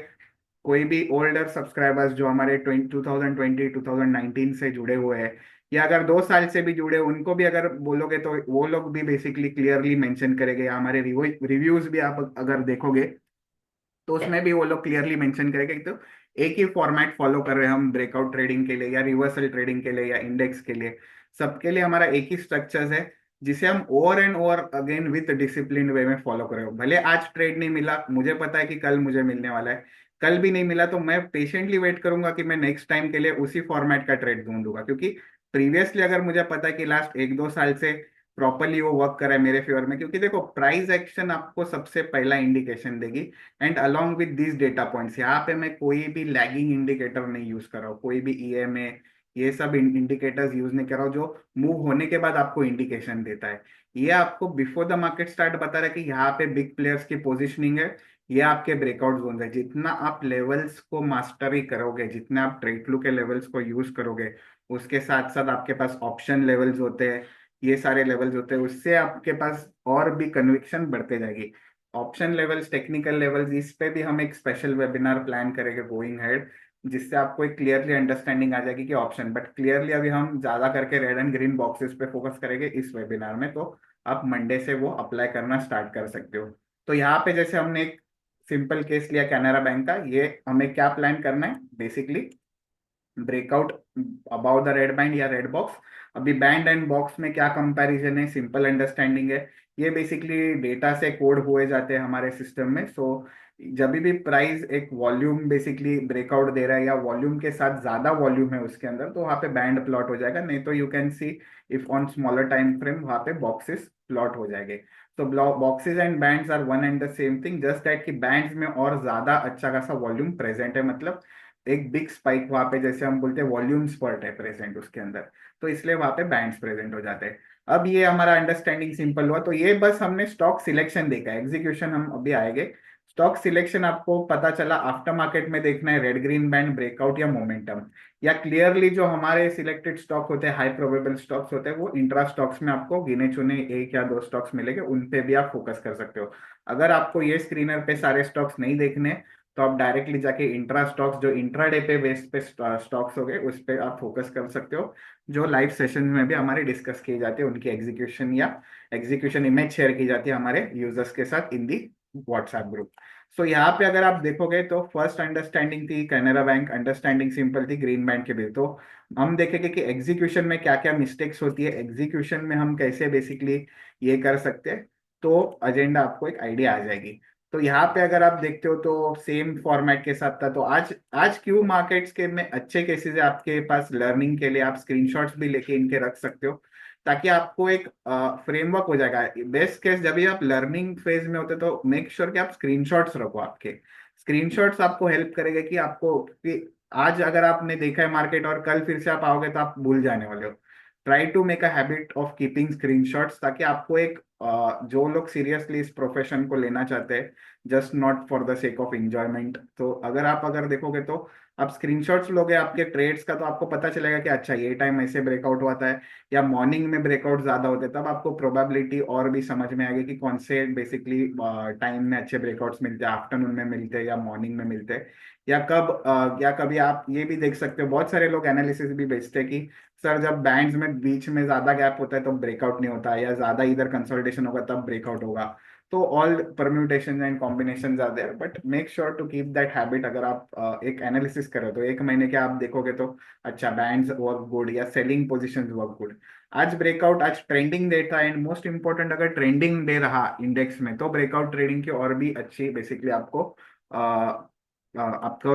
कोई भी ओल्डर सब्सक्राइबर्स जो हमारे 2020 2019 से जुड़े हुए हैं, या अगर 2 साल से भी जुड़े, उनको भी अगर बोलोगे तो वो लोग भी बेसिकली क्लियरली मेंशन करेंगे, या हमारे रिव्यूज भी आप अगर देखोगे तो उसमें भी वो लोग क्लियरली मेंशन करेंगे कि तो एक ही फॉर्मेट फॉलो कर रहे हैं हम, ब्रेकआउट ट्रेडिंग के लिए या रिवर्सल ट्रेडिंग के लिए या इंडेक्स के लिए। सबके लिए हमारा एक ही स्ट्रक्चर्स है, जिसे हम over and over again with discipline way में फॉलो करें। भले आज ट्रेड नहीं मिला, मुझे पता है कि कल मुझे मिलने वाला है। कल भी नहीं मिला तो मैं पेशेंटली वेट करूंगा कि मैं नेक्स्ट टाइम के लिए उसी फॉर्मेट का ट्रेड ढूंढूंगा, क्योंकि प्रीवियसली अगर मुझे पता है कि लास्ट 1-2 साल से प्रॉपरली वो वर्क करा है मेरे फेवर में, क्योंकि देखो प्राइस एक्शन आपको सबसे पहला इंडिकेशन देगी। And along with this data points, यहाँ पे मैं कोई भी लैगिंग इंडिकेटर नहीं यूज कर रहा हूँ, कोई भी ईएमए, ये सब इंडिकेटर्स यूज नहीं कर रहा हूँ जो मूव होने के बाद आपको इंडिकेशन देता है। ये आपको बिफोर द मार्केट स्टार्ट बता रहा है कि यहाँ पे बिग प्लेयर्स की पोजिशनिंग है, ये आपके ब्रेकआउट जोन है। जितना आप लेवल्स को मास्टरी करोगे, जितना आप ट्रेड फ्लो के लेवल्स को यूज करोगे, उसके साथ साथ आपके पास ऑप्शन लेवल्स होते हैं, ये सारे लेवल्स होते हैं, उससे आपके पास और भी कन्विक्शन बढ़ते जाएगी। ऑप्शन लेवल्स, टेक्निकल लेवल्स, इस पे भी हम एक स्पेशल वेबिनार प्लान करेंगे गोइंग हेड, जिससे आपको एक क्लियरली अंडरस्टैंडिंग आ जाएगी कि ऑप्शन। बट क्लियरली अभी हम ज्यादा करके रेड एंड ग्रीन बॉक्सेस पे फोकस करेंगे इस वेबिनार में, तो आप मंडे से वो अप्लाई करना स्टार्ट कर सकते हो। तो यहाँ पे जैसे हमने एक सिंपल केस लिया कैनरा बैंक का, ये हमें क्या प्लान करना है basically, breakout about the red band या रेड बॉक्स। अभी बैंड एंड बॉक्स में क्या कंपैरिजन है, सिंपल अंडरस्टैंडिंग है। ये बेसिकली डेटा से कोड हुए जाते हैं हमारे सिस्टम में। सो जब भी प्राइस एक वॉल्यूम बेसिकली ब्रेकआउट दे रहा है, या वॉल्यूम के साथ ज्यादा वॉल्यूम है उसके अंदर, तो वहाँ पे बैंड प्लॉट हो जाएगा। नहीं तो you can see if on smaller time frame, वहाँ पे बॉक्सेस प्लॉट हो जाएंगे। तो boxes and bands are one and the same thing, just that कि बैंड्स में और ज्यादा अच्छा खासा वॉल्यूम प्रेजेंट है, मतलब एक बिग स्पाइक वहां पे, जैसे हम बोलते हैं वॉल्यूम स्पर्ट है प्रेजेंट उसके अंदर, तो इसलिए वहां पे बैंड्स प्रेजेंट हो जाते हैं। अब ये हमारा अंडरस्टैंडिंग सिंपल हुआ, तो ये बस हमने स्टॉक सिलेक्शन देखा है, एग्जीक्यूशन हम अभी आएंगे। स्टॉक सिलेक्शन आपको पता चला आफ्टर मार्केट में देखना है रेड ग्रीन बैंड ब्रेकआउट या मोमेंटम, या क्लियरली जो हमारे सिलेक्टेड स्टॉक होते हैं, हाई प्रोबेबल स्टॉक्स होते हैं, वो इंट्रा स्टॉक्स में आपको गिने चुने 1 या 2 स्टॉक्स मिलेंगे, उन पे भी आप फोकस कर सकते हो। अगर आपको ये स्क्रीनर पे सारे स्टॉक्स नहीं देखने, तो आप डायरेक्टली जाके इंट्रा स्टॉक्स, जो इंट्राडे पे बेस पे स्टॉक्स हो गए, उस पे आप फोकस कर सकते हो, जो लाइव सेशन में भी हमारे डिस्कस किए जाते हैं, उनकी एग्जीक्यूशन या एग्जीक्यूशन इमेज शेयर की जाती है हमारे यूजर्स के साथ इन दी व्हाट्सएप ग्रुप। सो यहाँ पे अगर आप देखोगे तो फर्स्ट अंडरस्टैंडिंग थी कैनरा बैंक, अंडरस्टैंडिंग सिंपल थी ग्रीन बैंक के भी। तो हम देखेंगे कि एग्जीक्यूशन में क्या क्या मिस्टेक्स होती है, एग्जीक्यूशन में हम कैसे बेसिकली ये कर सकते हैं, तो एजेंडा आपको एक आइडिया आ जाएगी। तो यहाँ पे अगर आप देखते हो तो सेम फॉर्मेट के साथ था। तो आज आज क्यू मार्केट्स के में अच्छे केसेस है आपके पास लर्निंग के लिए, आप स्क्रीनशॉट्स भी लेके इनके रख सकते हो, ताकि आपको एक फ्रेमवर्क हो जाएगा। बेस्ट केस जब भी आप लर्निंग फेज में होते तो मेक श्योर कि आप स्क्रीनशॉट्स रखो। आपके स्क्रीनशॉट्स आपको हेल्प करेगा कि आपको कि आज अगर आपने देखा है मार्केट और कल फिर से आप आओगे तो आप भूल जाने वाले हो। Try to make a habit of keeping screenshots, ताकि आपको एक जो लोग सीरियसली इस प्रोफेशन को लेना चाहते हैं, just not for the sake of enjoyment, तो अगर देखोगे तो आप स्क्रीनशॉट्स लोगे आपके ट्रेड्स का, तो आपको पता चलेगा कि अच्छा ये टाइम ऐसे ब्रेकआउट हुआ था, या मॉर्निंग में ब्रेकआउट ज्यादा होते हैं, तब आपको प्रोबेबिलिटी और भी समझ में आएगी कि कौन से बेसिकली टाइम में अच्छे ब्रेकआउट्स मिलते हैं, आफ्टरनून में मिलते हैं या मॉर्निंग में मिलते हैं, या या कभी आप ये भी देख सकते हो, बहुत सारे लोग एनालिसिस भी बेचते हैं कि सर जब बैंड्स में बीच में ज्यादा गैप होता है तो ब्रेकआउट नहीं होता, या ज्यादा इधर कंसोलिडेशन होगा तब ब्रेकआउट होगा। तो all permutation and combination are there, but make sure to keep that habit. अगर आप एक एनालिसिस करो तो 1 महीने के आप देखोगे तो अच्छा बैंड्स वर्क गुड या सेलिंग पोजिशन वर्क गुड। आज ब्रेकआउट, आज ट्रेंडिंग डे था, एंड मोस्ट इंपॉर्टेंट अगर ट्रेंडिंग डे रहा इंडेक्स में, तो ब्रेकआउट ट्रेडिंग की और भी अच्छी बेसिकली आपको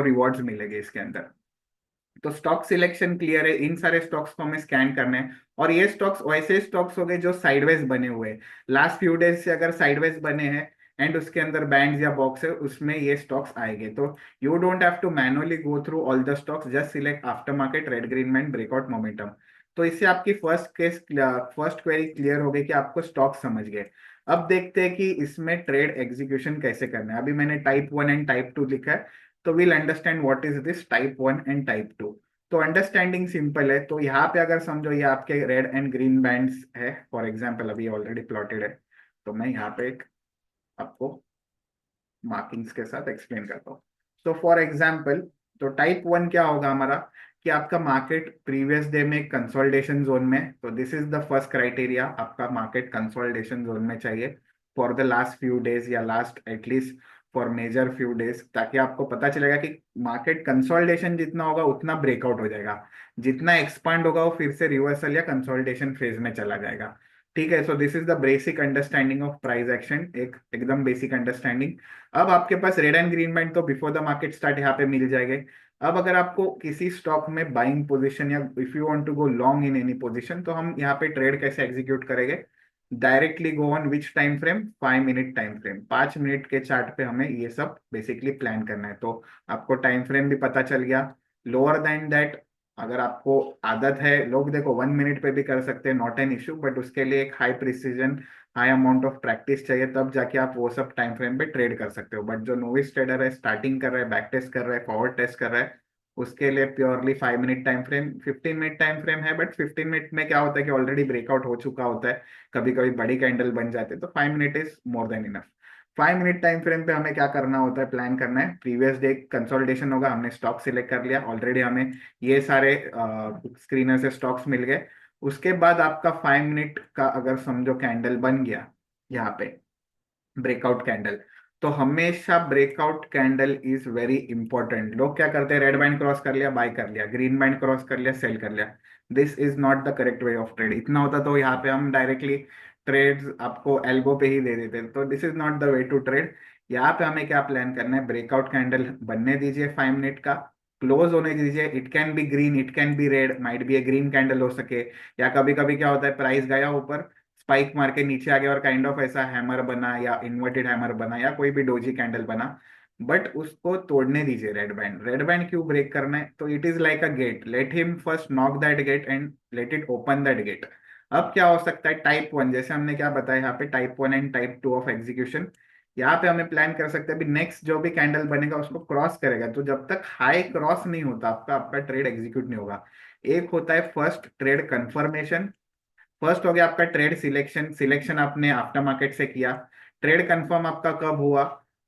रिवॉर्ड्स मिलेंगे इसके अंदर। तो स्टॉक सिलेक्शन क्लियर है, इन सारे स्टॉक्स को हमें स्कैन करना है। और ये स्टॉक्स वैसे स्टॉक्स हो गए जो साइडवेज बने हुए हैं, लास्ट फ्यू डेज से अगर साइडवेज बने हैं एंड उसके अंदर बैंड्स या बॉक्स है, उसमें ये स्टॉक्स आएंगे। तो you don't have to manually go through all the stocks, just select after market red green band breakout momentum. तो इससे आपकी फर्स्ट क्वेरी क्लियर हो गई कि आपको स्टॉक समझ गए। अब देखते हैं कि इसमें ट्रेड एग्जीक्यूशन कैसे करना है। अभी मैंने टाइप 1 एंड टाइप 2 लिखा है, तो we'll understand what is this type 1 and type 2। तो अंडरस्टैंडिंग सिंपल है। तो यहाँ पे अगर समझो ये आपके रेड एंड ग्रीन बैंड्स है, फॉर एग्जाम्पल अभी ऑलरेडी प्लॉटेड है, तो मैं यहाँ पे एक आपको मार्किंग्स के साथ एक्सप्लेन करता हूँ। तो फॉर एग्जाम्पल, तो टाइप 1 क्या होगा हमारा, कि आपका मार्केट प्रीवियस डे में कंसोलिडेशन जोन में, तो this is the first criteria, आपका मार्केट कंसोलिडेशन जोन में चाहिए for the last few days या last at least for major few days, ताकि आपको पता चलेगा कि मार्केट कंसोलिडेशन जितना होगा उतना ब्रेकआउट हो जाएगा, जितना एक्सपांड होगा वो फिर से रिवर्सल या कंसोलिडेशन फेज में चला जाएगा। ठीक है, सो this is the basic understanding of price action, एक एकदम बेसिक अंडरस्टैंडिंग। अब आपके पास रेड एंड ग्रीन बैंड तो बिफोर द मार्केट स्टार्ट यहाँ पे मिल जाएंगे। अब अगर आपको किसी स्टॉक में बाइंग पोजीशन या if you want to go long in any position, तो हम यहाँ पे ट्रेड कैसे एग्जीक्यूट करेंगे, directly go on which time frame, 5 minute time frame, 5 minute के चार्ट पे हमें ये सब बेसिकली प्लान करना है। तो आपको टाइम फ्रेम भी पता चल गया। लोअर देन दैट, अगर आपको आदत है, लोग देखो 1 मिनट पे भी कर सकते हैं, नॉट एन इश्यू, बट उसके लिए एक high precision, high amount of practice चाहिए, तब जाके आप वो सब टाइम फ्रेम पे ट्रेड कर सकते हो। बट जो नोविस ट्रेडर है, स्टार्टिंग कर रहा है, बैक टेस्ट कर रहा है, फॉरवर्ड टेस्ट कर रहा है, उसके लिए purely 5 minute time frame, 15 minute time frame है। बट 15 मिनट में क्या होता है कि ऑलरेडी ब्रेकआउट हो चुका होता है, कभी कभी बड़ी कैंडल बन जाते हैं, तो 5 minute is more than enough. 5 minute time frame पे हमें क्या करना होता है, प्लान करना है। प्रीवियस डे कंसोलिडेशन होगा, हमने स्टॉक सिलेक्ट कर लिया ऑलरेडी, हमें ये सारे स्क्रीनर से स्टॉक्स मिल गए। उसके बाद आपका 5 मिनट का अगर समझो कैंडल बन गया यहाँ पे, ब्रेकआउट कैंडल, तो हमेशा breakout candle is very important. लोग क्या करते हैं, रेड बैंड क्रॉस कर लिया बाय कर लिया, ग्रीन बैंड क्रॉस कर लिया सेल कर लिया। This is not the correct way of trade. इतना होता तो यहाँ पे हम डायरेक्टली ट्रेड्स आपको एल्बो पे ही दे देते, तो this is not the way to trade. यहाँ पे हमें क्या प्लान करना है, ब्रेकआउट कैंडल बनने दीजिए 5 मिनट का, क्लोज होने दीजिए। It can be green, it can be red, might be A green candle हो सके, या कभी कभी क्या होता है प्राइस गया ऊपर, स्पाइक मार के नीचे आ गया और काइंड ऑफ ऐसा हैमर बना या इन्वर्टेड हैमर बना या कोई भी डोजी कैंडल बना, बट उसको तोड़ने दीजिए। रेड बैंड, रेड बैंड क्यों ब्रेक करना है, तो it is like a gate, let him first knock that gate and let it open that gate. अब क्या हो सकता है, टाइप 1 जैसे हमने क्या बताया यहाँ पे, type 1 and type 2 of execution, यहाँ पे हमें प्लान कर सकते हैं अभी नेक्स्ट जो भी कैंडल बनेगा उसको क्रॉस करेगा, तो जब तक हाई क्रॉस नहीं होता आपका आपका ट्रेड एग्जीक्यूट नहीं होगा। एक होता है फर्स्ट ट्रेड कंफर्मेशन, फर्स्ट हो गया आपका ट्रेड सिलेक्शन, सिलेक्शन आपने आफ्टर मार्केट से किया। ट्रेड कंफर्म आपका कब हुआ,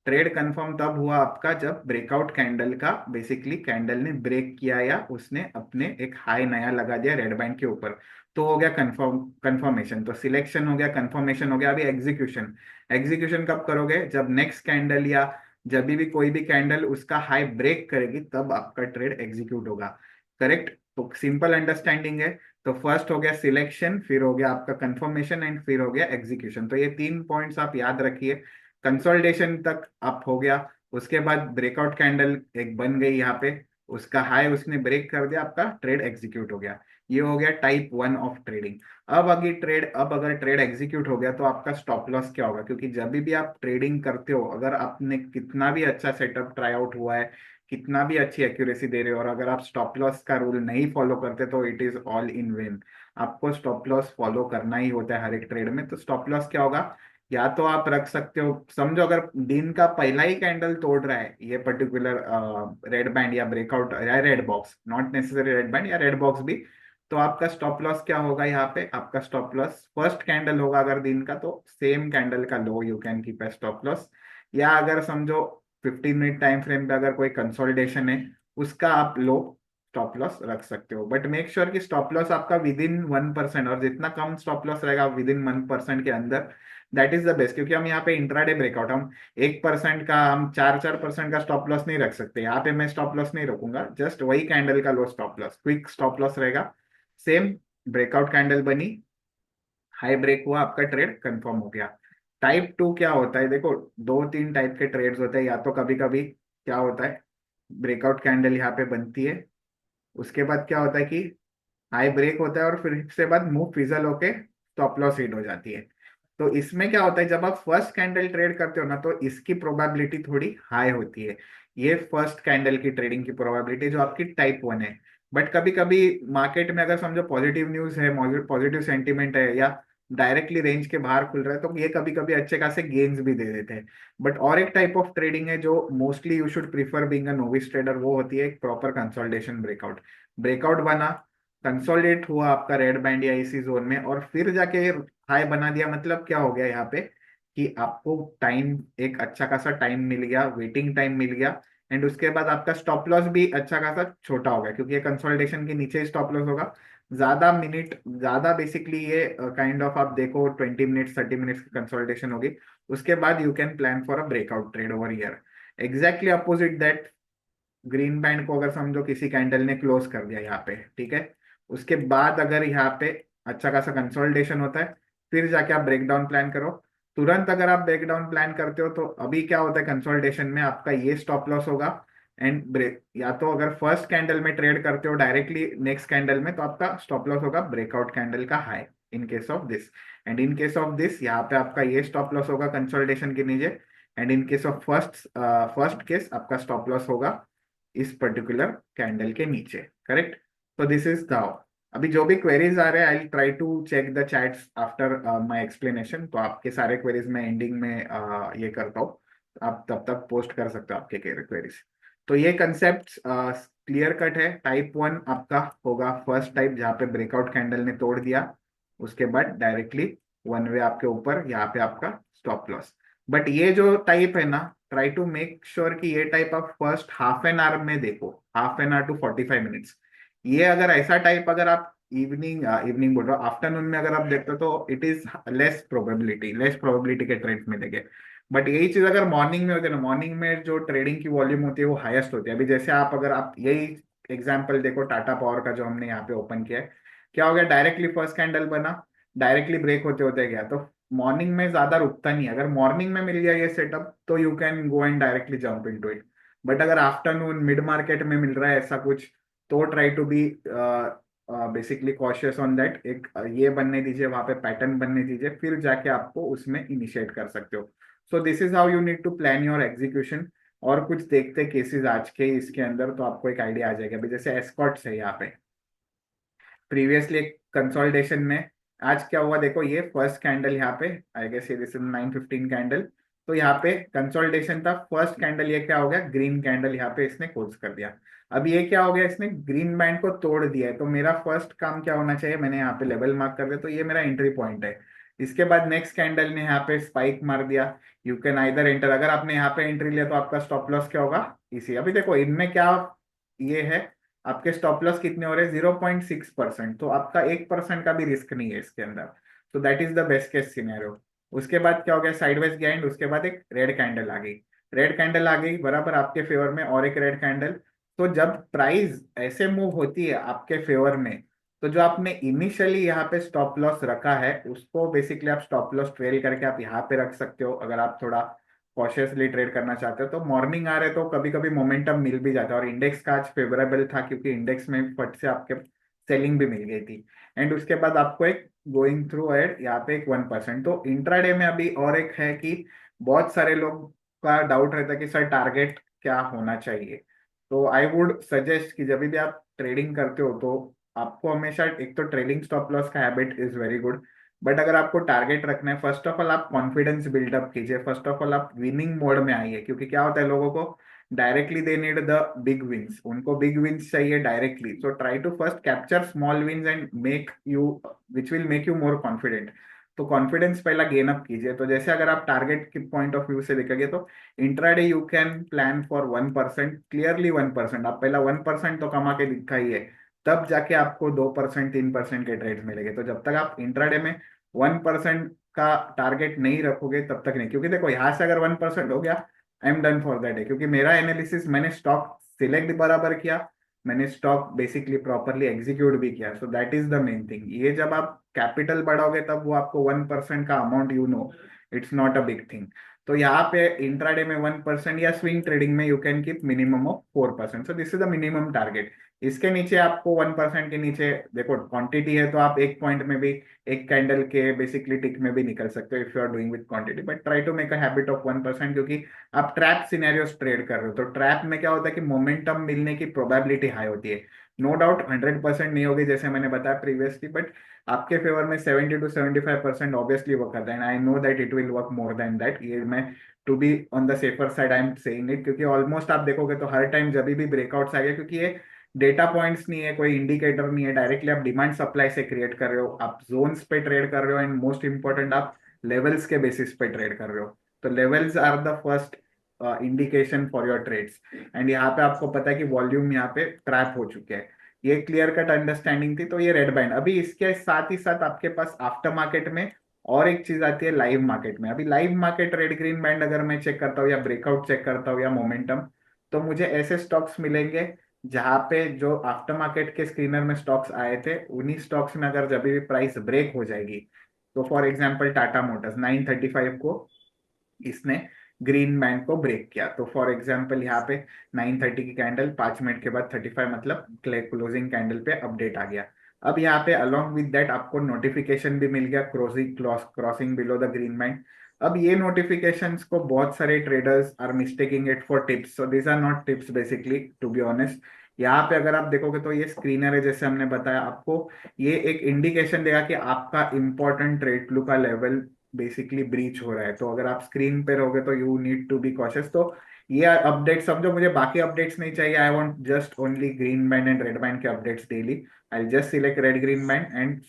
ट्रेड कंफर्म तब हुआ आपका जब ब्रेकआउट कैंडल का बेसिकली कैंडल ने ब्रेक किया या उसने अपने एक हाई नया लगा दिया रेड बैंड के ऊपर, तो हो गया कंफर्मेशन। तो सिलेक्शन हो गया, कंफर्मेशन हो गया, अभी एग्जीक्यूशन। एग्जीक्यूशन कब करोगे, जब नेक्स्ट कैंडल या जब भी कोई भी कैंडल उसका हाई ब्रेक करेगी तब आपका ट्रेड एग्जीक्यूट होगा। करेक्ट, तो सिंपल अंडरस्टैंडिंग है। तो फर्स्ट हो गया सिलेक्शन, फिर हो गया आपका कंफर्मेशन एंड फिर हो गया एग्जीक्यूशन। तो ये 3 पॉइंट्स आप याद रखिए। कंसोलिडेशन तक आप हो गया, उसके बाद ब्रेकआउट कैंडल एक बन गई यहाँ पे, उसका हाई उसने ब्रेक कर दिया, आपका ट्रेड एग्जीक्यूट हो गया। ये हो गया टाइप 1 ऑफ ट्रेडिंग। अब अगर ट्रेड एग्जीक्यूट हो गया तो आपका स्टॉप लॉस क्या होगा, क्योंकि जब भी आप ट्रेडिंग करते हो, अगर आपने कितना भी अच्छा सेटअप ट्राई आउट हुआ है, कितना भी अच्छी एक्यूरेसी दे रहे हो, और अगर आप स्टॉप लॉस का रूल नहीं फॉलो करते तो it is all in when. आपको स्टॉप लॉस फॉलो करना ही होता है हर एक ट्रेड में। तो स्टॉप लॉस क्या होगा, या तो आप रख सकते हो, समझो अगर दिन का पहला ही कैंडल तोड़ रहा है ये पर्टिकुलर रेड बैंड या ब्रेकआउट या red box, not necessary red band या रेड बॉक्स भी, तो आपका स्टॉप लॉस क्या होगा, यहाँ पे आपका स्टॉप लॉस फर्स्ट कैंडल होगा अगर दिन का, तो सेम कैंडल का low you can keep a stop loss. या अगर समझो 15 मिनट टाइम फ्रेम पे अगर कोई कंसोलिडेशन है, उसका आप लो स्टॉप लॉस रख सकते हो। बट मेक श्योर कि स्टॉप लॉस आपका विद इन 1%, और जितना कम स्टॉप लॉस रहेगा विद इन 1% के अंदर, दैट इज द बेस्ट। क्योंकि हम यहाँ पे इंट्राडे ब्रेकआउट, हम 1% का, हम 4-4% का स्टॉप लॉस नहीं रख सकते। यहाँ पे मैं स्टॉप लॉस नहीं रखूंगा, जस्ट वही कैंडल का low stop loss, quick stop loss रहेगा। सेम ब्रेकआउट कैंडल बनी, हाई ब्रेक हुआ, आपका ट्रेड कंफर्म हो गया। टाइप 2 क्या होता है, देखो 2-3 टाइप के ट्रेड्स होते हैं। या तो कभी कभी क्या होता है, ब्रेकआउट कैंडल यहाँ पे बनती है, उसके बाद क्या होता है कि हाई ब्रेक होता है और फिर इसके बाद मुंह फिजल होके स्टॉप लॉस हिट हो जाती है। तो इसमें क्या होता है, जब आप फर्स्ट कैंडल ट्रेड करते हो ना, तो इसकी प्रोबेबिलिटी थोड़ी हाई होती है। ये फर्स्ट कैंडल की ट्रेडिंग की प्रोबेबिलिटी जो आपकी टाइप 1 है। बट कभी कभी मार्केट में अगर समझो पॉजिटिव न्यूज है, पॉजिटिव सेंटीमेंट है, या डायरेक्टली रेंज के बाहर खुल रहा है, तो ये कभी कभी अच्छे खासे गेन्स भी दे देते हैं। बट और एक टाइप ऑफ ट्रेडिंग है जो mostly you should prefer being a novice trader, वो होती है एक प्रॉपर कंसोलिडेशन ब्रेकआउट। ब्रेकआउट बना, कंसोलिडेट हुआ आपका रेड बैंड या इसी जोन में, और फिर जाके हाई बना दिया, मतलब क्या हो गया यहाँ पे कि आपको टाइम, एक अच्छा खासा टाइम मिल गया, वेटिंग टाइम मिल गया, एंड उसके बाद आपका स्टॉप लॉस भी अच्छा खासा छोटा हो गया, क्योंकि ये कंसोलिडेशन के नीचे ही स्टॉप लॉस होगा। ज्यादा मिनट, ज्यादा बेसिकली ये काइंड ऑफ आप देखो 20 मिनट्स 30 मिनट्स की कंसोलिडेशन होगी। उसके बाद you can plan for a breakout trade over year. Exactly opposite that, green band को अगर समझो किसी कैंडल ने क्लोज कर दिया यहाँ पे, ठीक है, उसके बाद अगर यहाँ पे अच्छा खासा कंसोलिडेशन होता है, फिर जाके आप ब्रेकडाउन प्लान करो। तुरंत अगर आप ब्रेकडाउन प्लान करते हो तो अभी क्या होता है कंसोलिडेशन में, आपका ये स्टॉप लॉस होगा एंड ब्रेक, या तो अगर फर्स्ट कैंडल में ट्रेड करते हो डायरेक्टली नेक्स्ट कैंडल में, तो आपका स्टॉप लॉस होगा ब्रेकआउट कैंडल का high, in case of this. And in case of this यहाँ पे आपका ये स्टॉप लॉस होगा कंसोलिडेशन के नीचे। And in case of first case आपका स्टॉप लॉस होगा इस पर्टिकुलर कैंडल के नीचे। करेक्ट। तो दिस इज दाउ। अभी जो भी क्वेरीज आ रहे हैं, I try to check the chats after my explanation. तो आपके सारे क्वेरीज मैं एंडिंग में ये करता हूँ, आप तब तक पोस्ट कर सकते हो आपके क्वेरीज। तो ये कंसेप्ट क्लियर कट है। टाइप 1 आपका होगा फर्स्ट टाइप, जहाँ पे ब्रेकआउट कैंडल ने तोड़ दिया, उसके बाद डायरेक्टली वन वे आपके ऊपर, यहाँ पे आपका स्टॉप लॉस। बट ये जो टाइप है ना, ट्राई टू मेक श्योर कि ये टाइप आप फर्स्ट हाफ एन आवर में देखो, half an hour to 45 minutes. ये अगर ऐसा टाइप अगर आप इवनिंग इवनिंग बोल रहा हूँ, आफ्टरनून में अगर आप देखते हो तो इट इज लेस प्रोबेबिलिटी के ट्रेड्स मिलेंगे। बट यही चीज अगर मॉर्निंग में होती है ना, मॉर्निंग में जो ट्रेडिंग की वॉल्यूम होती है वो हाईएस्ट होती है। अभी जैसे आप अगर आप यही एग्जाम्पल देखो टाटा पावर का जो हमने यहाँ पे ओपन किया है, क्या हो गया, डायरेक्टली फर्स्ट कैंडल बना, डायरेक्टली ब्रेक होते होते गया, तो मॉर्निंग में ज्यादा रुकता नहीं है। अगर मॉर्निंग में मिल गया ये सेटअप तो you can go and directly jump into it. But अगर आफ्टरनून मिड मार्केट में मिल रहा है ऐसा कुछ, तो try to be basically cautious on that. एक ये बनने दीजिए, वहां पे पैटर्न बनने दीजिए, फिर जाके आपको उसमें इनिशिएट कर सकते हो। So this is how you need to plan your execution. और कुछ देखते केसेस आज के इसके अंदर, तो आपको एक आइडिया आ जाएगा। अभी जैसे एस्कॉट्स है यहाँ पे, प्रीवियसली एक कंसोलिडेशन में, आज क्या हुआ देखो, ये फर्स्ट कैंडल यहाँ पे, आई गेस ये दिस इज 9:15 कैंडल। तो यहाँ पे कंसोलिडेशन था, फर्स्ट कैंडल ये क्या हो गया, ग्रीन कैंडल यहाँ पे इसने क्लोज कर दिया। अब ये क्या हो गया, इसने ग्रीन बैंड को तोड़ दिया है। तो मेरा फर्स्ट काम क्या होना चाहिए, मैंने यहाँ पे लेवल मार्क कर दिया, तो ये मेरा एंट्री पॉइंट है। इसके बाद नेक्स्ट कैंडल ने यहाँ पे स्पाइक मार दिया, यू कैन आइदर एंटर। अगर आपने यहाँ पे एंट्री लिया तो आपका स्टॉप लॉस क्या होगा, इसी। अभी देखो इनमें क्या ये है, आपके स्टॉप लॉस कितने हो रहे हैं, 0.6%। तो आपका 1% का भी रिस्क नहीं है इसके अंदर। तो that is the best case scenario. उसके बाद क्या हो गया, साइडवेज गया एंड उसके बाद एक रेड कैंडल आ गई। रेड कैंडल आ गई बराबर आपके फेवर में, और एक रेड कैंडल। तो जब प्राइस ऐसे मूव होती है आपके फेवर में, तो जो आपने इनिशियली यहाँ पे स्टॉप लॉस रखा है, उसको बेसिकली आप स्टॉप लॉस ट्रेल करके आप यहाँ पे रख सकते हो, अगर आप थोड़ा कॉशियसली ट्रेड करना चाहते हो। तो मॉर्निंग आ रहे तो कभी कभी मोमेंटम मिल भी जाता है, और इंडेक्स का आज फेवरेबल था क्योंकि इंडेक्स में फट से आपके सेलिंग भी मिल गई थी। एंड उसके बाद आपको एक गोइंग थ्रू एड यहाँ पे एक 1%। तो इंट्राडे में अभी और एक है कि बहुत सारे लोग का डाउट रहता है कि सर टारगेट क्या होना चाहिए। तो आई वुड सजेस्ट कि जब भी आप ट्रेडिंग करते हो तो आपको हमेशा एक तो ट्रेलिंग स्टॉप लॉस का habit is very good. But अगर आपको टारगेट रखना है, फर्स्ट ऑफ ऑल आप कॉन्फिडेंस बिल्डअप कीजिए, फर्स्ट ऑफ ऑल आप विनिंग मोड में आइए। क्योंकि क्या होता है, लोगों को directly they need the big wins, उनको बिग विंस चाहिए directly. So try to first capture small wins and make you, which will make you more confident. तो कॉन्फिडेंस पहला गेन अप कीजिए। तो जैसे अगर आप टारगेट के पॉइंट ऑफ व्यू से देखेंगे तो intraday you can plan for 1%, clearly 1%। आप पहला 1% तो कमा के दिखाइए, तब जाके आपको 2% 3% के ट्रेड्स मिलेंगे। तो जब तक आप इंट्राडे में 1% का टारगेट नहीं रखोगे तब तक नहीं। क्योंकि देखो यहाँ से अगर 1% हो गया, I am done for that day. क्योंकि मेरा एनालिसिस, मैंने स्टॉक सिलेक्ट बराबर किया, मैंने स्टॉक बेसिकली प्रॉपरली एग्जीक्यूट भी किया। So that is the main thing. ये जब आप कैपिटल बढ़ाओगे तब वो आपको 1% का amount, you know, it's not a big thing. तो यहाँ पे इंट्राडे में 1%, या स्विंग ट्रेडिंग में you can keep minimum of 4%। So this is the minimum target. इसके नीचे आपको 1% के नीचे, देखो क्वांटिटी है तो आप एक पॉइंट में भी, एक कैंडल के बेसिकली टिक में भी निकल सकते हो if you are doing with quantity. But try to make a habit of 1%, क्योंकि आप ट्रैप सिनेरियोस ट्रेड कर रहे हो। तो ट्रैप में क्या होता है कि मोमेंटम मिलने की प्रोबेबिलिटी हाई होती है। नो डाउट 100% नहीं होगी जैसे मैंने बताया प्रीवियसली, बट आपके फेवर में 70 to 75% ऑब्वियसली वर्क करता है, and I know that it will work more than that. ये मैं to be on the safer side I am saying it, क्योंकि ऑलमोस्ट आप देखोगे तो हर टाइम जब भी ब्रेकआउट्स आएगा, क्योंकि ये डेटा पॉइंट्स नहीं है, कोई इंडिकेटर नहीं है, डायरेक्टली आप डिमांड सप्लाई से क्रिएट कर रहे हो, आप जोन्स पे ट्रेड कर रहे हो, एंड मोस्ट इंपॉर्टेंट आप लेवल्स के बेसिस पे ट्रेड कर रहे हो। तो levels are the first indication for your trades, and यहाँ पे आपको पता है कि वॉल्यूम यहाँ पे ट्रैप हो चुके हैं। ये क्लियर कट अंडरस्टैंडिंग थी। तो ये रेड बैंड, अभी इसके साथ ही साथ आपके पास आफ्टर मार्केट में और एक चीज आती है लाइव मार्केट में। अभी live market red green band अगर मैं चेक करता हूँ या ब्रेकआउट चेक करता हूँ या मोमेंटम, तो मुझे ऐसे स्टॉक्स मिलेंगे जहां पे जो आफ्टर मार्केट के स्क्रीनर में स्टॉक्स आए थे, उन्हीं स्टॉक्स में अगर जब भी प्राइस ब्रेक हो जाएगी, तो फॉर एग्जांपल टाटा मोटर्स 935 को इसने ग्रीन बैंड को ब्रेक किया, तो फॉर एग्जांपल यहाँ पे 930 की कैंडल 5 मिनट के बाद 35 मतलब क्लोजिंग कैंडल पे अपडेट आ गया। अब यहाँ पे अलोंग विद दैट आपको नोटिफिकेशन भी मिल गया crossing below the green band. अब ये नोटिफिकेशंस को बहुत सारे traders are mistaking it for tips, so these are not tips basically, to be honest. यहाँ पे अगर आप देखोगे तो ये स्क्रीनर है, जैसे हमने बताया आपको, ये एक इंडिकेशन देगा कि आपका इंपॉर्टेंट ट्रेड फ्लो का लेवल बेसिकली ब्रीच हो रहा है। तो अगर आप स्क्रीन पे रहोगे तो you need to be cautious. तो ये अपडेट समझो, मुझे बाकी अपडेट्स नहीं चाहिए, I want just only green band and red band के updates daily. I just select red green band and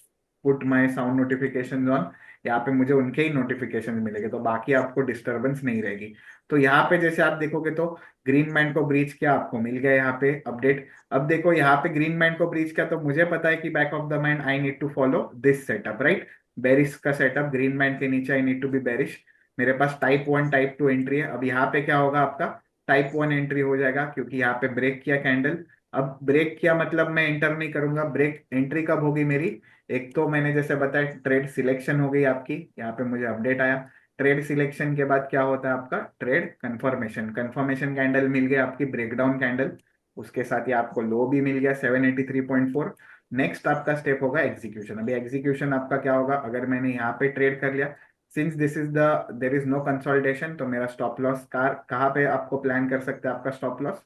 put my sound notification on. यहाँ पे मुझे उनके ही नोटिफिकेशन मिलेंगे, तो बाकी आपको डिस्टरबेंस नहीं रहेगी। तो यहाँ पे जैसे आप देखोगे तो ग्रीन बैंड को ब्रीच किया, आपको मिल गया यहाँ पे अपडेट। अब देखो यहाँ पे ग्रीन बैंड को ब्रीच किया, तो मुझे पता है कि back of the mind I need to follow this setup, right. Bearish का सेटअप, ग्रीन बैंड के नीचे I need to be bearish. मेरे पास टाइप 1 टाइप 2 एंट्री है। अब यहाँ पे क्या होगा, आपका टाइप 1 एंट्री हो जाएगा, क्योंकि यहाँ पे ब्रेक किया कैंडल। अब ब्रेक किया मतलब मैं एंटर नहीं करूंगा, ब्रेक एंट्री कब होगी मेरी, एक तो मैंने जैसे बताया ट्रेड सिलेक्शन हो गई आपकी, यहाँ पे मुझे अपडेट आया। ट्रेड सिलेक्शन के बाद क्या होता है आपका ट्रेड कंफर्मेशन, कंफर्मेशन कैंडल मिल गया आपकी ब्रेकडाउन कैंडल, उसके साथ ही आपको लो भी मिल गया 783.4। नेक्स्ट आपका स्टेप होगा एग्जीक्यूशन। अभी एग्जीक्यूशन आपका क्या होगा, अगर मैंने यहाँ पे ट्रेड कर लिया, since this is the there is no consolidation, तो मेरा स्टॉप लॉस कहाँ पे आपको प्लान कर सकते हैं आपका स्टॉप लॉस,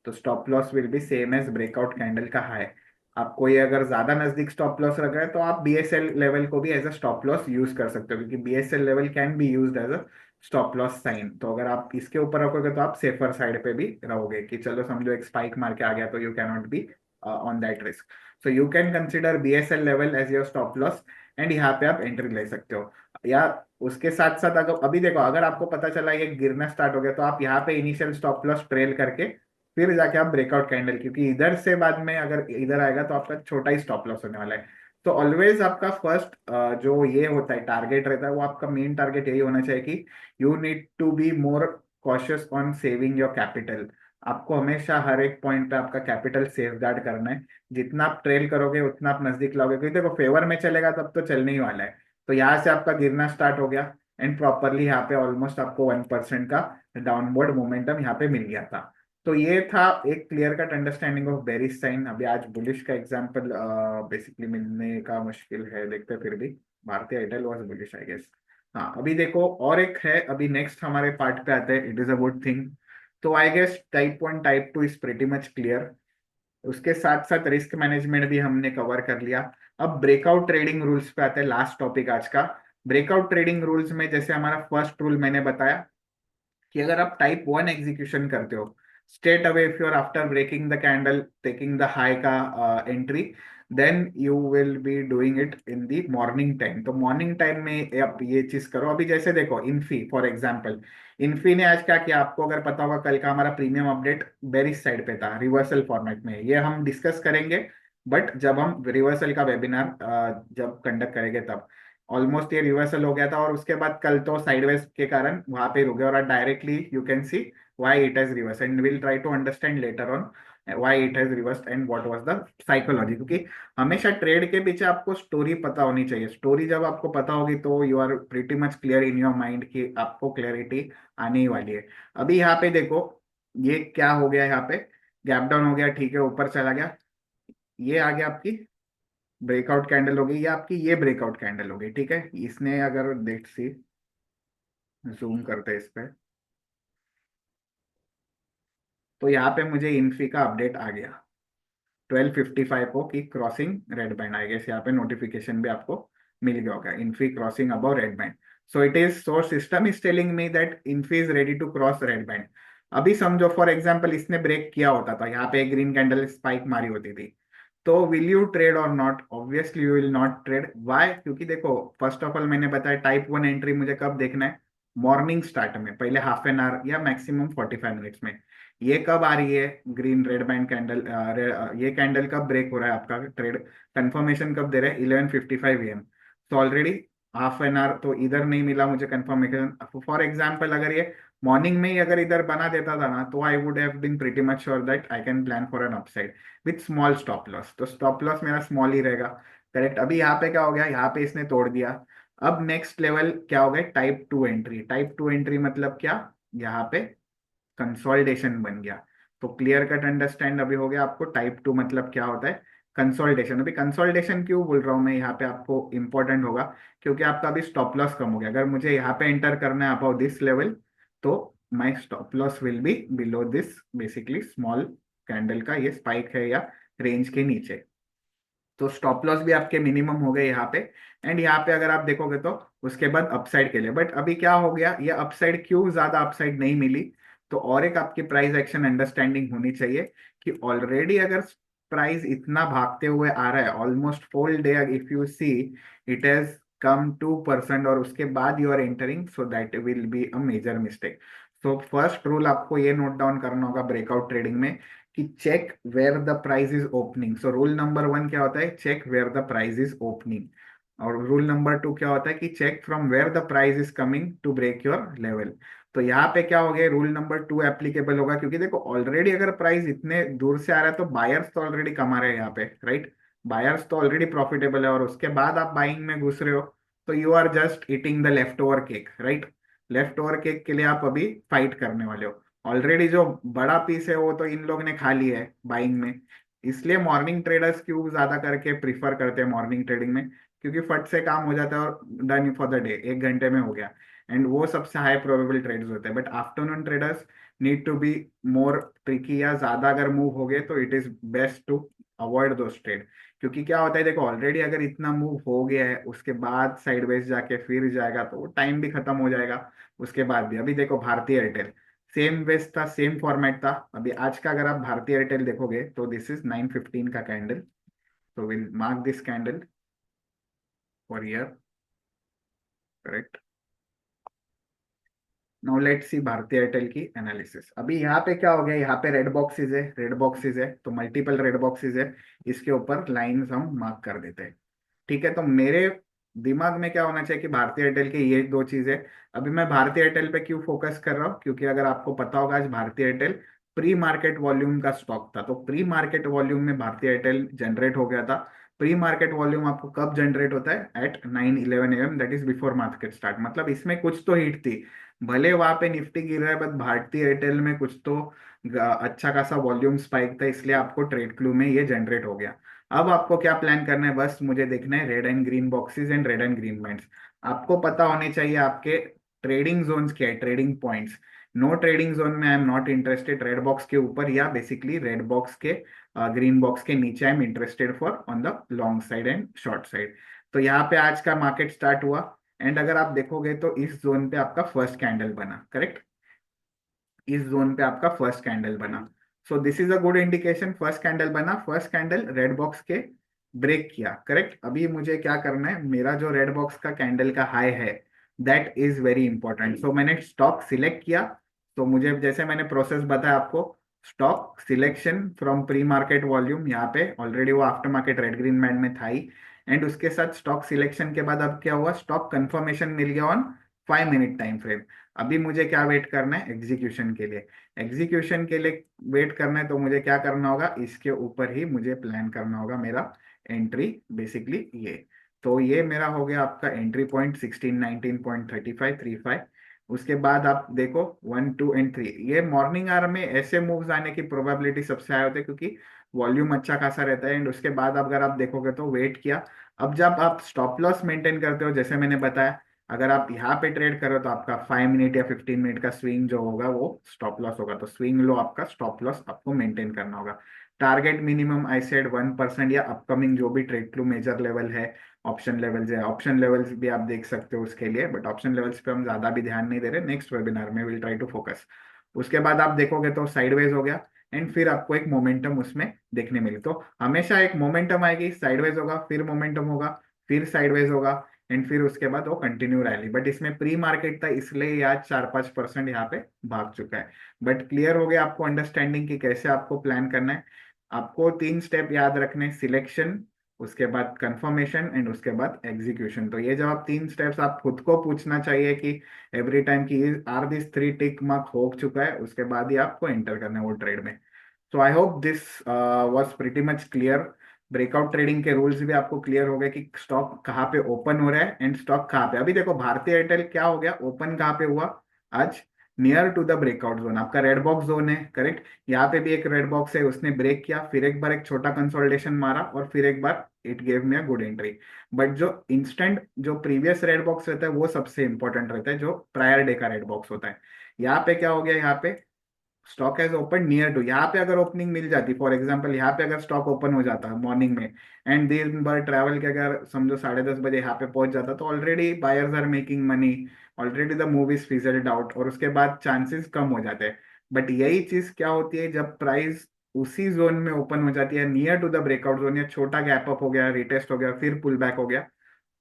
तो stop loss will be same as breakout candle का हाई। आपको ये अगर ज्यादा नजदीक स्टॉप लॉस रख रहा है, तो आप बीएसएल लेवल को भी as a stop loss use कर सकते हो, क्योंकि BSL level can be used as a stop loss sign. तो अगर आप इसके ऊपर रखोगे तो आप सेफर साइड पे भी रहोगे, कि चलो समझो एक स्पाइक मार के आ गया, तो you can not be on that risk. So you can consider BSL level as your stop loss, and यहाँ पे आप एंट्री ले सकते हो। या उसके साथ साथ अगर अभी देखो, अगर आपको पता चला ये गिरना स्टार्ट हो गया, तो आप यहाँ पे इनिशियल स्टॉप लॉस ट्रेल करके फिर जाके आप ब्रेकआउट कैंडल, क्योंकि इधर से बाद में अगर इधर आएगा तो आपका छोटा ही स्टॉप लॉस होने वाला है। तो ऑलवेज आपका फर्स्ट जो ये होता है टारगेट रहता है, वो आपका मेन टारगेट यही होना चाहिए कि you need to be more cautious on saving your capital. आपको हमेशा हर एक पॉइंट पे आपका कैपिटल सेफ गार्ड करना है। जितना आप ट्रेल करोगे उतना आप नजदीक लाओगे, क्योंकि देखो फेवर में चलेगा तब तो चलने ही वाला है। तो यहाँ से आपका गिरना स्टार्ट हो गया, एंड प्रॉपरली यहाँ पे ऑलमोस्ट आपको 1% का डाउनवर्ड मोमेंटम यहाँ पे मिल गया था। तो ये था एक clear cut understanding of bearish sign. अभी आज बुलिश का एग्जांपल बेसिकली मिलने का मुश्किल है, देखते हैं, फिर भी Bharti Airtel was bullish I guess. हाँ अभी देखो और एक है, अभी नेक्स्ट हमारे पार्ट पे आते हैं, it is a good thing. तो I guess type 1 type 2 is pretty much clear. उसके साथ साथ रिस्क मैनेजमेंट भी हमने कवर कर लिया। अब ब्रेकआउट ट्रेडिंग रूल्स पे आते हैं, लास्ट टॉपिक आज का। ब्रेकआउट ट्रेडिंग रूल्स में जैसे हमारा फर्स्ट रूल मैंने बताया कि अगर आप टाइप 1 एग्जीक्यूशन करते हो, straight away if you are after breaking the candle taking the high का entry, then you will be doing it in the morning time. तो मॉर्निंग टाइम में आप ये चीज करो। अभी जैसे देखो इन्फी फॉर एग्जांपल, इन्फी ने आज क्या किया, आपको अगर पता होगा कल का हमारा प्रीमियम अपडेट बेरिश साइड पे था, रिवर्सल फॉर्मेट में, ये हम डिस्कस करेंगे बट जब हम रिवर्सल का वेबिनार जब कंडक्ट करेंगे तब। ऑलमोस्ट ये रिवर्सल हो गया था, और उसके बाद कल तो साइडवेज के कारण वहां पे रुक गया, और directly you can see why it has reverse, and will try to understand later on why it has reversed and what was the psychology. क्योंकि हमेशा ट्रेड के पीछे आपको स्टोरी पता होनी चाहिए। स्टोरी जब आपको पता होगी तो you are pretty much clear in your mind कि आपको क्लैरिटी आने ही वाली है। अभी यहाँ पे देखो ये क्या हो गया, यहाँ पे गैप डाउन हो गया, ठीक है, ऊपर चला गया, ये आ गया आपकी ब्रेकआउट कैंडल हो गई, या आपकी ये ब्रेकआउट कैंडल हो गई, ठीक है। इसने अगर देख सी जूम करते हैं इस पे, तो यहाँ पे मुझे इन्फी का अपडेट आ गया। 12:55 को कि crossing red band, I guess यहाँ पे नोटिफिकेशन भी आपको मिल गया होगा, Infy crossing above red band. So it is, so system is telling me that Infy is ready to cross red band. अभी समझो फॉर एग्जाम्पल इसने ब्रेक किया होता था, यहाँ पे ग्रीन कैंडल स्पाइक मारी होती थी, तो विल यू ट्रेड और not? Obviously you will not trade. Why? क्योंकि देखो फर्स्ट ऑफ ऑल मैंने बताया टाइप 1 एंट्री मुझे कब देखना है, मॉर्निंग स्टार्ट में, पहले हाफ एन आवर या मैक्सिमम 45 मिनट्स में। ये कब आ रही है ग्रीन रेड बैंड कैंडल, ये कैंडल कब ब्रेक हो रहा है आपका ट्रेड, कंफर्मेशन कब दे रहे हैं 11:55 AM। तो ऑलरेडी हाफ एन आवर तो इधर नहीं मिला मुझे कंफर्मेशन। फॉर एग्जाम्पल अगर ये मॉर्निंग में ही अगर इधर बना देता था ना, तो I would have been pretty much sure that I can plan for an upside with small stop loss. तो स्टॉप लॉस मेरा स्मॉल ही रहेगा, करेक्ट। अभी यहाँ पे क्या हो गया, यहाँ पे इसने तोड़ दिया। अब नेक्स्ट लेवल क्या हो गया, टाइप 2 एंट्री। टाइप 2 एंट्री मतलब क्या, यहाँ पे कंसोलिडेशन बन गया। तो क्लियर कट अंडरस्टैंड अभी हो गया आपको टाइप 2 मतलब क्या होता है, कंसोलिडेशन। अभी कंसोलिडेशन क्यों बोल रहा हूँ मैं यहाँ पे, आपको इंपॉर्टेंट होगा, क्योंकि आपका अभी स्टॉप लॉस कम हो गया। अगर मुझे यहाँ पे एंटर करना है अबाउट दिस लेवल, तो माई stop loss will be below this, basically small candle का ये स्पाइक है या रेंज के नीचे। तो स्टॉप लॉस भी आपके मिनिमम हो गए यहाँ पे। एंड यहाँ पे अगर आप देखोगे तो उसके बाद अपसाइड के लिए, बट अभी क्या हो गया, ये अपसाइड क्यों ज्यादा अपसाइड नहीं मिली, तो और एक आपकी प्राइस एक्शन अंडरस्टैंडिंग होनी चाहिए कि ऑलरेडी अगर प्राइस इतना भागते हुए आ रहा है almost full day, if you see it has come 2%, और उसके बाद you are entering, so that will be a major mistake. So first rule आपको ये नोट डाउन करना होगा ब्रेकआउट ट्रेडिंग में कि check where the price is opening. So rule number 1 क्या होता है, check where the price is opening. और रूल नंबर 2 क्या होता है कि check from where the price is coming to break your level. तो यहाँ पे क्या हो गया, रूल नंबर 2 एप्लीकेबल होगा, क्योंकि देखो ऑलरेडी अगर प्राइस इतने दूर से आ रहा है तो बायर्स तो ऑलरेडी कमा रहे हैं यहाँ पे, राइट। बायर्स तो ऑलरेडी प्रॉफिटेबल है, और उसके बाद आप बाइंग में घुस रहे हो, तो you are just eating the left over cake, right. Left over cake के लिए आप अभी फाइट करने वाले हो। ऑलरेडी जो बड़ा पीस है वो तो इन लोग ने खा लिया है बाइंग में। इसलिए मॉर्निंग ट्रेडर्स क्यों ज्यादा करके प्रीफर करते हैं मॉर्निंग ट्रेडिंग में, क्योंकि फट से काम हो जाता है और डन फॉर द डे, 1 घंटे में हो गया। एंड वो सबसे हाई प्रोबेबल ट्रेड्स होते हैं। But afternoon traders need to be more tricky, या ज्यादा अगर मूव हो गए तो it is best to avoid those trade. क्योंकि क्या होता है देखो, ऑलरेडी अगर इतना मूव हो गया है उसके बाद साइडवेज जाके फिर जाएगा, तो वो टाइम भी खत्म हो जाएगा उसके बाद भी। अभी देखो भारतीय एयरटेल सेम वेज था, सेम फॉर्मेट था। अभी आज का अगर आप भारतीय एयरटेल देखोगे तो दिस इज 9:15 का कैंडल। तो will mark this candle for year, correct. Now let's see भारतीय एयरटेल की एनालिसिस। अभी यहाँ पे क्या हो गया, यहाँ पे रेड बॉक्सेस है, रेड बॉक्सेस है, तो मल्टीपल रेड बॉक्सेस है, इसके ऊपर लाइंस हम मार्क कर देते हैं। ठीक है, तो मेरे दिमाग में क्या होना चाहिए कि भारतीय एयरटेल के ये दो चीजें। अभी मैं भारतीय एयरटेल पे क्यों फोकस कर रहा हूँ, क्योंकि अगर आपको पता होगा आज भारतीय एयरटेल प्री मार्केट वॉल्यूम का स्टॉक था। तो प्री मार्केट वॉल्यूम में भारतीय एयरटेल जनरेट हो गया था। प्री मार्केट वॉल्यूम आपको कब जनरेट होता है, at 9:11 AM, that is before market start. मतलब इसमें कुछ तो हिट थी, भले वहां पे निफ्टी गिर रहा है, बट भारतीय एयरटेल में कुछ तो अच्छा खासा वॉल्यूम स्पाइक था, इसलिए आपको ट्रेड क्लू में ये जनरेट हो गया। अब आपको क्या प्लान करना है, बस मुझे देखना है red and green boxes and red and green points. आपको पता होने चाहिए आपके ट्रेडिंग जोन्स क्या है, trading points. No trading zone में I am not interested, red box के ऊपर या बेसिकली रेड बॉक्स के ग्रीन बॉक्स के नीचे I am interested for on the long side and short side. तो यहाँ पे आज का मार्केट स्टार्ट हुआ, एंड अगर आप देखोगे तो इस जोन पे आपका फर्स्ट कैंडल बना, करेक्ट। इस जोन पे आपका फर्स्ट कैंडल बना। सो this is a good indication, first candle बना, फर्स्ट कैंडल रेड बॉक्स के ब्रेक किया, करेक्ट। अभी मुझे क्या करना है, मेरा जो रेड बॉक्स का कैंडल का हाई है दैट इज वेरी इंपॉर्टेंट। सो मैंने स्टॉक सिलेक्ट किया। तो मुझे जैसे मैंने प्रोसेस बताया आपको, stock selection from pre market volume, यहाँ पे ऑलरेडी वो after market red green band में था ही। एंड उसके साथ स्टॉक सिलेक्शन के बाद अब क्या हुआ, स्टॉक कंफर्मेशन मिल गया ऑन 5 मिनट टाइम फ्रेम। अभी मुझे क्या वेट करना है, एग्जीक्यूशन के लिए। एग्जीक्यूशन के लिए वेट करना है, तो मुझे क्या करना होगा, इसके ऊपर ही मुझे प्लान करना होगा मेरा एंट्री, बेसिकली ये। तो ये मेरा हो गया आपका एंट्री पॉइंट 1619.3535। उसके बाद आप देखो 1 2 एंड 3, ये मॉर्निंग आवर में ऐसे मूव्स आने की प्रोबेबिलिटी सबसे हाई होती है, क्योंकि वॉल्यूम अच्छा खासा रहता है। एंड उसके बाद अगर आप देखोगे तो वेट किया। अब जब आप स्टॉप लॉस मेंटेन करते हो, जैसे मैंने बताया, अगर आप यहाँ पे ट्रेड करो तो आपका 5 मिनट या 15 मिनट का स्विंग जो होगा वो स्टॉप लॉस होगा। तो स्विंग लो आपका, स्टॉप लॉस आपको मेंटेन करना होगा। टारगेट मिनिमम आई सेड 1% या अपकमिंग जो भी ट्रेड टू मेजर लेवल है, ऑप्शन लेवल्स है, ऑप्शन लेवल्स भी आप देख सकते हो उसके लिए, बट ऑप्शन लेवल्स पे हम ज्यादा भी ध्यान नहीं दे रहे, नेक्स्ट वेबिनार में विल ट्राई टू फोकस। उसके बाद आप देखोगे तो साइडवेज हो गया, एंड फिर आपको एक मोमेंटम उसमें देखने मिले, तो हमेशा एक मोमेंटम आएगी, साइडवेज होगा, फिर मोमेंटम होगा, फिर साइडवेज होगा, एंड फिर उसके बाद वो कंटिन्यू रैली। बट इसमें प्री मार्केट था इसलिए ये आज 4-5% यहाँ पे भाग चुका है। बट क्लियर हो गया आपको अंडरस्टैंडिंग कि कैसे आपको प्लान करना है। आपको 3 स्टेप याद रखने, सिलेक्शन, उसके बाद कंफर्मेशन एंड उसके बाद एग्जीक्यूशन। तो ये जब आप 3 स्टेप्स आप खुद को पूछना चाहिए कि एवरी टाइम की आर दिस 3 टिक मार्क हो चुका है, उसके बाद ही आपको एंटर करना है वो ट्रेड में। So I hope this was pretty much clear. Breakout trading के रूल्स भी आपको क्लियर हो गए कि स्टॉक कहाँ पे ओपन हो रहा है एंड स्टॉक कहाँ पे। अभी देखो भारतीय एयरटेल क्या हो गया, ओपन कहाँ पे हुआ आज, near to the breakout zone, आपका रेड बॉक्स जोन है, करेक्ट। यहाँ पे भी एक रेड बॉक्स है, उसने ब्रेक किया, फिर एक बार एक छोटा कंसोलिडेशन मारा, और फिर एक बार it gave me a good entry. But जो इंस्टेंट जो प्रीवियस रेड बॉक्स रहता है वो सबसे इंपॉर्टेंट रहता है, जो प्रायर डे का रेड बॉक्स होता है। यहाँ पे क्या हो गया, यहाँ पे stock has open near to, यहाँ पे अगर ओपनिंग मिल जाती, फॉर एग्जांपल यहाँ पे अगर स्टॉक ओपन हो जाता मॉर्निंग में, एंड दिन भर ट्रैवल के अगर समझो 10:30 बजे यहाँ पे पहुंच जाता, तो already buyers are making money, already the move is fizzled out, और उसके बाद चांसेस कम हो जाते हैं। बट यही चीज क्या होती है जब प्राइस उसी जोन में ओपन हो जाती है, near to the breakout zone, या छोटा गैप अप हो गया, रिटेस्ट हो गया, फिर पुल बैक हो गया,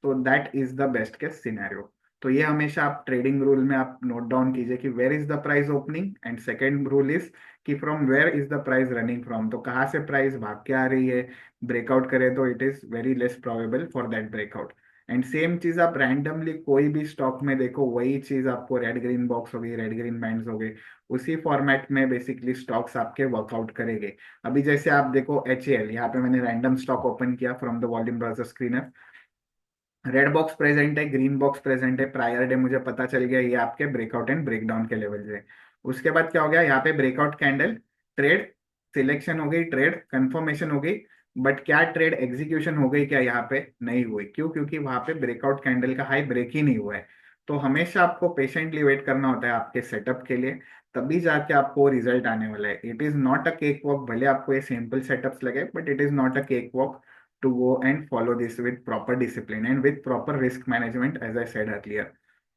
तो that is the best case scenario. तो ये हमेशा आप ट्रेडिंग रूल में आप नोट डाउन कीजिए कि where is the price opening, and second rule is कि from where is the price running from, तो कहाँ से प्राइस भाग के आ रही है, ब्रेकआउट करे तो it is very less probable for that breakout. And same चीज आप रैंडमली कोई भी स्टॉक में देखो, वही चीज आपको रेड ग्रीन बॉक्स हो गई, रेड ग्रीन बैंड्स हो गए, उसी फॉर्मेट में बेसिकली स्टॉक्स आपके वर्कआउट करेंगे। अभी जैसे आप देखो HAL, यहाँ पे मैंने रैंडम स्टॉक ओपन किया from the volume browser screener, red box present है, ग्रीन बॉक्स प्रेजेंट है, प्रायर डे मुझे पता चल गया ये आपके ब्रेकआउट एंड ब्रेकडाउन के लेवल है। उसके बाद क्या हो गया, यहाँ पे ब्रेकआउट कैंडल, ट्रेड सिलेक्शन हो गई, ट्रेड कंफर्मेशन हो गई, बट क्या ट्रेड एग्जीक्यूशन हो गई क्या, यहाँ पे नहीं हुई। क्यों? क्योंकि वहां पे ब्रेकआउट कैंडल का हाई ब्रेक ही नहीं हुआ है। तो हमेशा आपको पेशेंटली वेट करना होता है आपके सेटअप के लिए, तभी जाके आपको रिजल्ट आने वाला है। It is not a cake walk, भले आपको ये सिंपल सेटअप्स लगे, but it is not a cake walk to go and follow this with proper discipline and with proper risk management as I said earlier।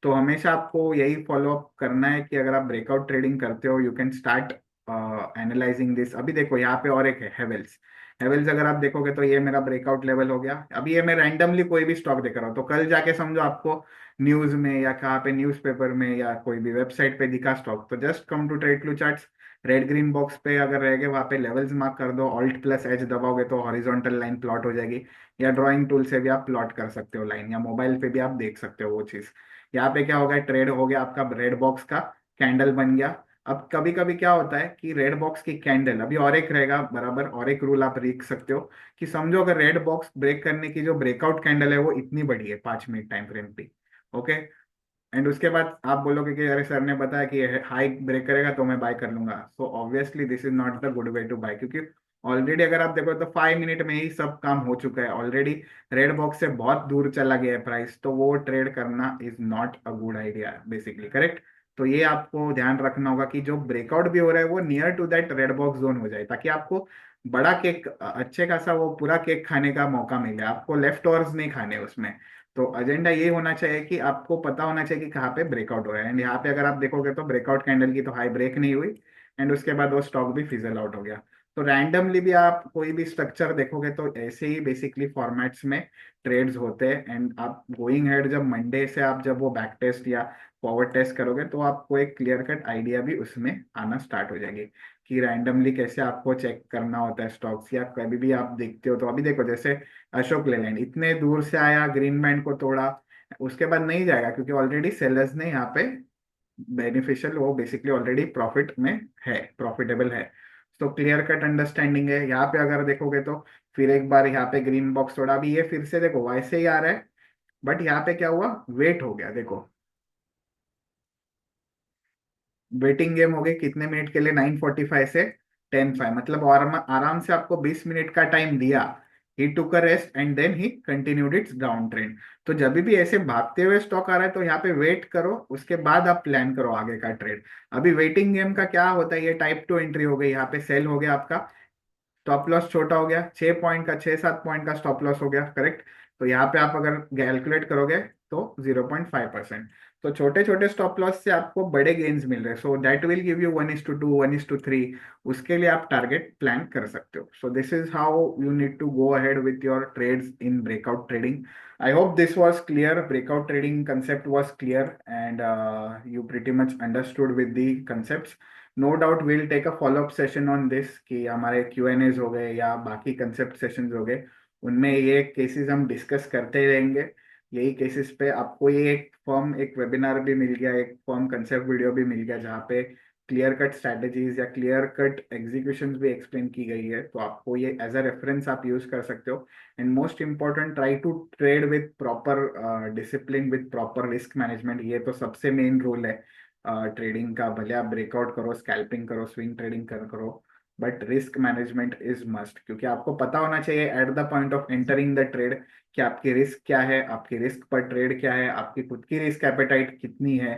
तो हमेशा आपको यही follow up करना है कि अगर आप ब्रेकआउट ट्रेडिंग करते हो, you can start analysing this. अभी देखो यहाँ पे और एक है हेवेल्स। हेवेल्स अगर आप देखोगे तो ये मेरा ब्रेकआउट लेवल हो गया। अभी ये मैं रैंडमली कोई भी स्टॉक देख रहा हूँ, तो कल जाके समझो आपको न्यूज में या कहाँ पे न्यूज़पेपर में या कोई भी वेबसाइट पे दिखा स्टॉक, तो just come to trade flow charts, red green box पे अगर रह गए वहां पे लेवल्स मार्क कर दो, Alt+H दबाओगे तो हॉरिजॉन्टल लाइन प्लॉट हो जाएगी, या ड्राइंग टूल से भी आप प्लॉट कर सकते हो लाइन, या मोबाइल पे भी आप देख सकते हो वो चीज। यहाँ पे क्या हो गया, ट्रेड हो गया आपका, रेड बॉक्स का कैंडल बन गया। अब कभी कभी क्या होता है कि रेड बॉक्स की कैंडल अभी और एक रहेगा बराबर, और एक रूल आप लिख सकते हो कि समझो अगर रेड बॉक्स ब्रेक करने की जो ब्रेकआउट कैंडल है वो इतनी बड़ी है 5 मिनट टाइम फ्रेम पे, ओके, एंड उसके बाद आप बोलोगे कि अरे सर ने बताया कि हाई ब्रेक करेगा तो मैं बाय कर लूंगा, so obviously this is not the good way to buy, क्योंकि ऑलरेडी अगर आप देखो तो 5 मिनट में ही सब काम हो चुका है ऑलरेडी, रेड बॉक्स से बहुत दूर चला गया है प्राइस, तो वो ट्रेड करना is not a good idea basically, correct. तो ये आपको ध्यान रखना होगा कि जो ब्रेकआउट भी हो रहा है वो near to that red box zone हो जाए, ताकि आपको बड़ा केक, अच्छे खासा वो पूरा केक खाने का मौका मिले, आपको लेफ्ट ओवर्स नहीं खाने उसमें। तो एजेंडा ये होना चाहिए कि आपको पता होना चाहिए कि कहाँ पे ब्रेकआउट हो रहा है, एंड यहाँ पे अगर आप देखोगे तो ब्रेकआउट कैंडल की तो हाई ब्रेक नहीं हुई, एंड उसके बाद वो स्टॉक भी फिजल आउट हो गया। तो रैंडमली भी आप कोई भी स्ट्रक्चर देखोगे तो ऐसे ही बेसिकली फॉर्मेट्स में ट्रेड्स होते हैं, एंड आप गोइंग हेड जब मंडे से आप जब वो बैक टेस्ट या फॉरवर्ड टेस्ट करोगे तो आपको एक क्लियर कट आइडिया भी उसमें आना स्टार्ट हो जाएगी कि रैंडमली कैसे आपको चेक करना होता है स्टॉक्स, या कभी भी आप देखते हो तो अभी देखो जैसे अशोक लेलैंड इतने दूर से आया, ग्रीन बैंड को तोड़ा, उसके बाद नहीं जाएगा क्योंकि ऑलरेडी सेलर्स ने यहाँ पे बेनिफिशियल, वो बेसिकली ऑलरेडी प्रॉफिट में है, प्रॉफिटेबल है। तो क्लियर कट अंडरस्टैंडिंग है। यहाँ पे अगर देखोगे तो फिर एक बार यहाँ पे ग्रीन बॉक्स तोड़ा, अभी ये फिर से देखो वैसे ही आ रहा है, बट यहाँ पे क्या हुआ, वेट हो गया, देखो वेटिंग गेम हो गई कितने मिनट के लिए, 9:45 से 10:05, मतलब आराम आराम से आपको 20 मिनट का टाइम दिया। He took a rest and then he continued its down trend. तो जब भी ऐसे भागते हुए स्टॉक आ रहा है तो यहाँ पे वेट करो, उसके बाद आप प्लान करो आगे का ट्रेड। अभी वेटिंग गेम का क्या होता है, ये टाइप 2 एंट्री हो गई, यहाँ पे सेल हो गया आपका, स्टॉप लॉस छोटा हो गया, 6 पॉइंट का, 6-7 पॉइंट का स्टॉप लॉस हो गया, करेक्ट। तो यहाँ पे आप अगर कैलकुलेट करोगे तो 0.5%। तो छोटे छोटे स्टॉप लॉस से आपको बड़े गेन्स मिल रहे हैं, सो दैट विल गिव यू 1:2, 1:3। उसके लिए आप टारगेट प्लान कर सकते हो। So this is how you need to go ahead with your trades in breakout trading. I hope this was clear. Breakout trading concept was clear, and you pretty much understood with the concepts. No doubt will take a follow up session on this, कि हमारे Q&As हो गए या बाकी concept sessions हो गए, उनमें ये केसेस हम डिस्कस करते रहेंगे। यही केसेस पे आपको ये एक वेबिनार भी मिल गया, एक फॉर्म कंसेप्ट वीडियो भी मिल गया, जहाँ पे क्लियर कट स्ट्रैटेजीज या क्लियर कट एग्जीक्यूशन भी एक्सप्लेन की गई है। तो आपको ये एज अ रेफरेंस आप यूज कर सकते हो। And most important, try to trade with proper discipline, with proper risk management. ये तो सबसे मेन रूल है ट्रेडिंग का। भले आप ब्रेकआउट करो, स्कैल्पिंग करो, स्विंग ट्रेडिंग करो, but risk management is must, क्योंकि आपको पता होना चाहिए at the point of entering the trade कि आपकी रिस्क क्या है, आपकी रिस्क पर ट्रेड क्या है, आपकी खुद की रिस्क एपेटाइट कितनी है।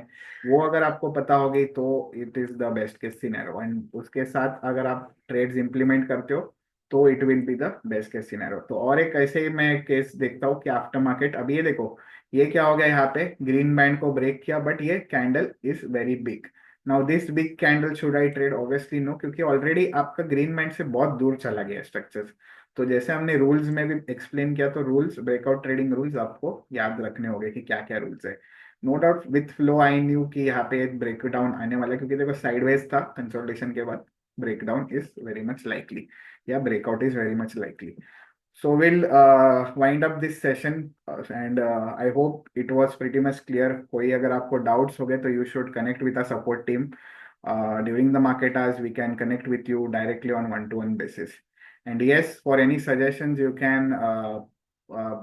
वो अगर आपको पता होगी तो it is the best case scenario. And उसके साथ अगर आप ट्रेड्स इंप्लीमेंट करते हो तो it will be the best case scenario. तो और एक ऐसे ही मैं केस देखता हूँ कि आफ्टर मार्केट, अभी ये देखो, ये क्या हो गया, यहाँ पे ग्रीन बैंड को ब्रेक किया, बट ये candle is very big. Now this big candle should I trade? Obviously no, क्योंकि ऑलरेडी आपका ग्रीन बैंड से बहुत दूर चला गया स्ट्रक्चर। तो जैसे हमने रूल्स में भी एक्सप्लेन किया, तो रूल्स, ब्रेकआउट ट्रेडिंग रूल्स आपको याद रखने होंगे कि क्या क्या रूल्स है। No doubt with flow I knew कि यहाँ पे एक ब्रेकडाउन आने वाला है, क्योंकि देखो साइडवेज था कंसोलिडेशन के बाद, breakdown is very much likely, या breakout is very much likely. So we'll wind up this session, and I hope it was pretty much clear. कोई अगर आपको doubts हो गए तो you should connect with our support team. During the market hours, we can connect with you directly on one-to-one basis. And yes, for any suggestions, you can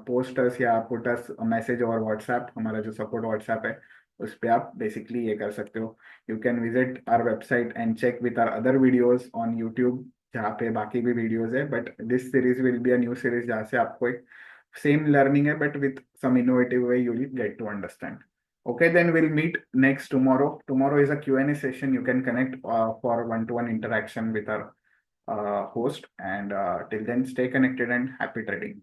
post us या put us a message over WhatsApp. हमारा जो support WhatsApp है, उस पे आप basically ये कर सकते हो। You can visit our website and check with our other videos on YouTube, जहाँ पे बाकी भी वीडियोस है। But this series will be a new series, जहाँ से आपको एक सेम लर्निंग है but with some innovative way you will get to understand. Okay, then we'll meet next tomorrow. Tomorrow is a Q&A session. You can connect for one-to-one interaction with our host. And till then, stay connected and happy trading.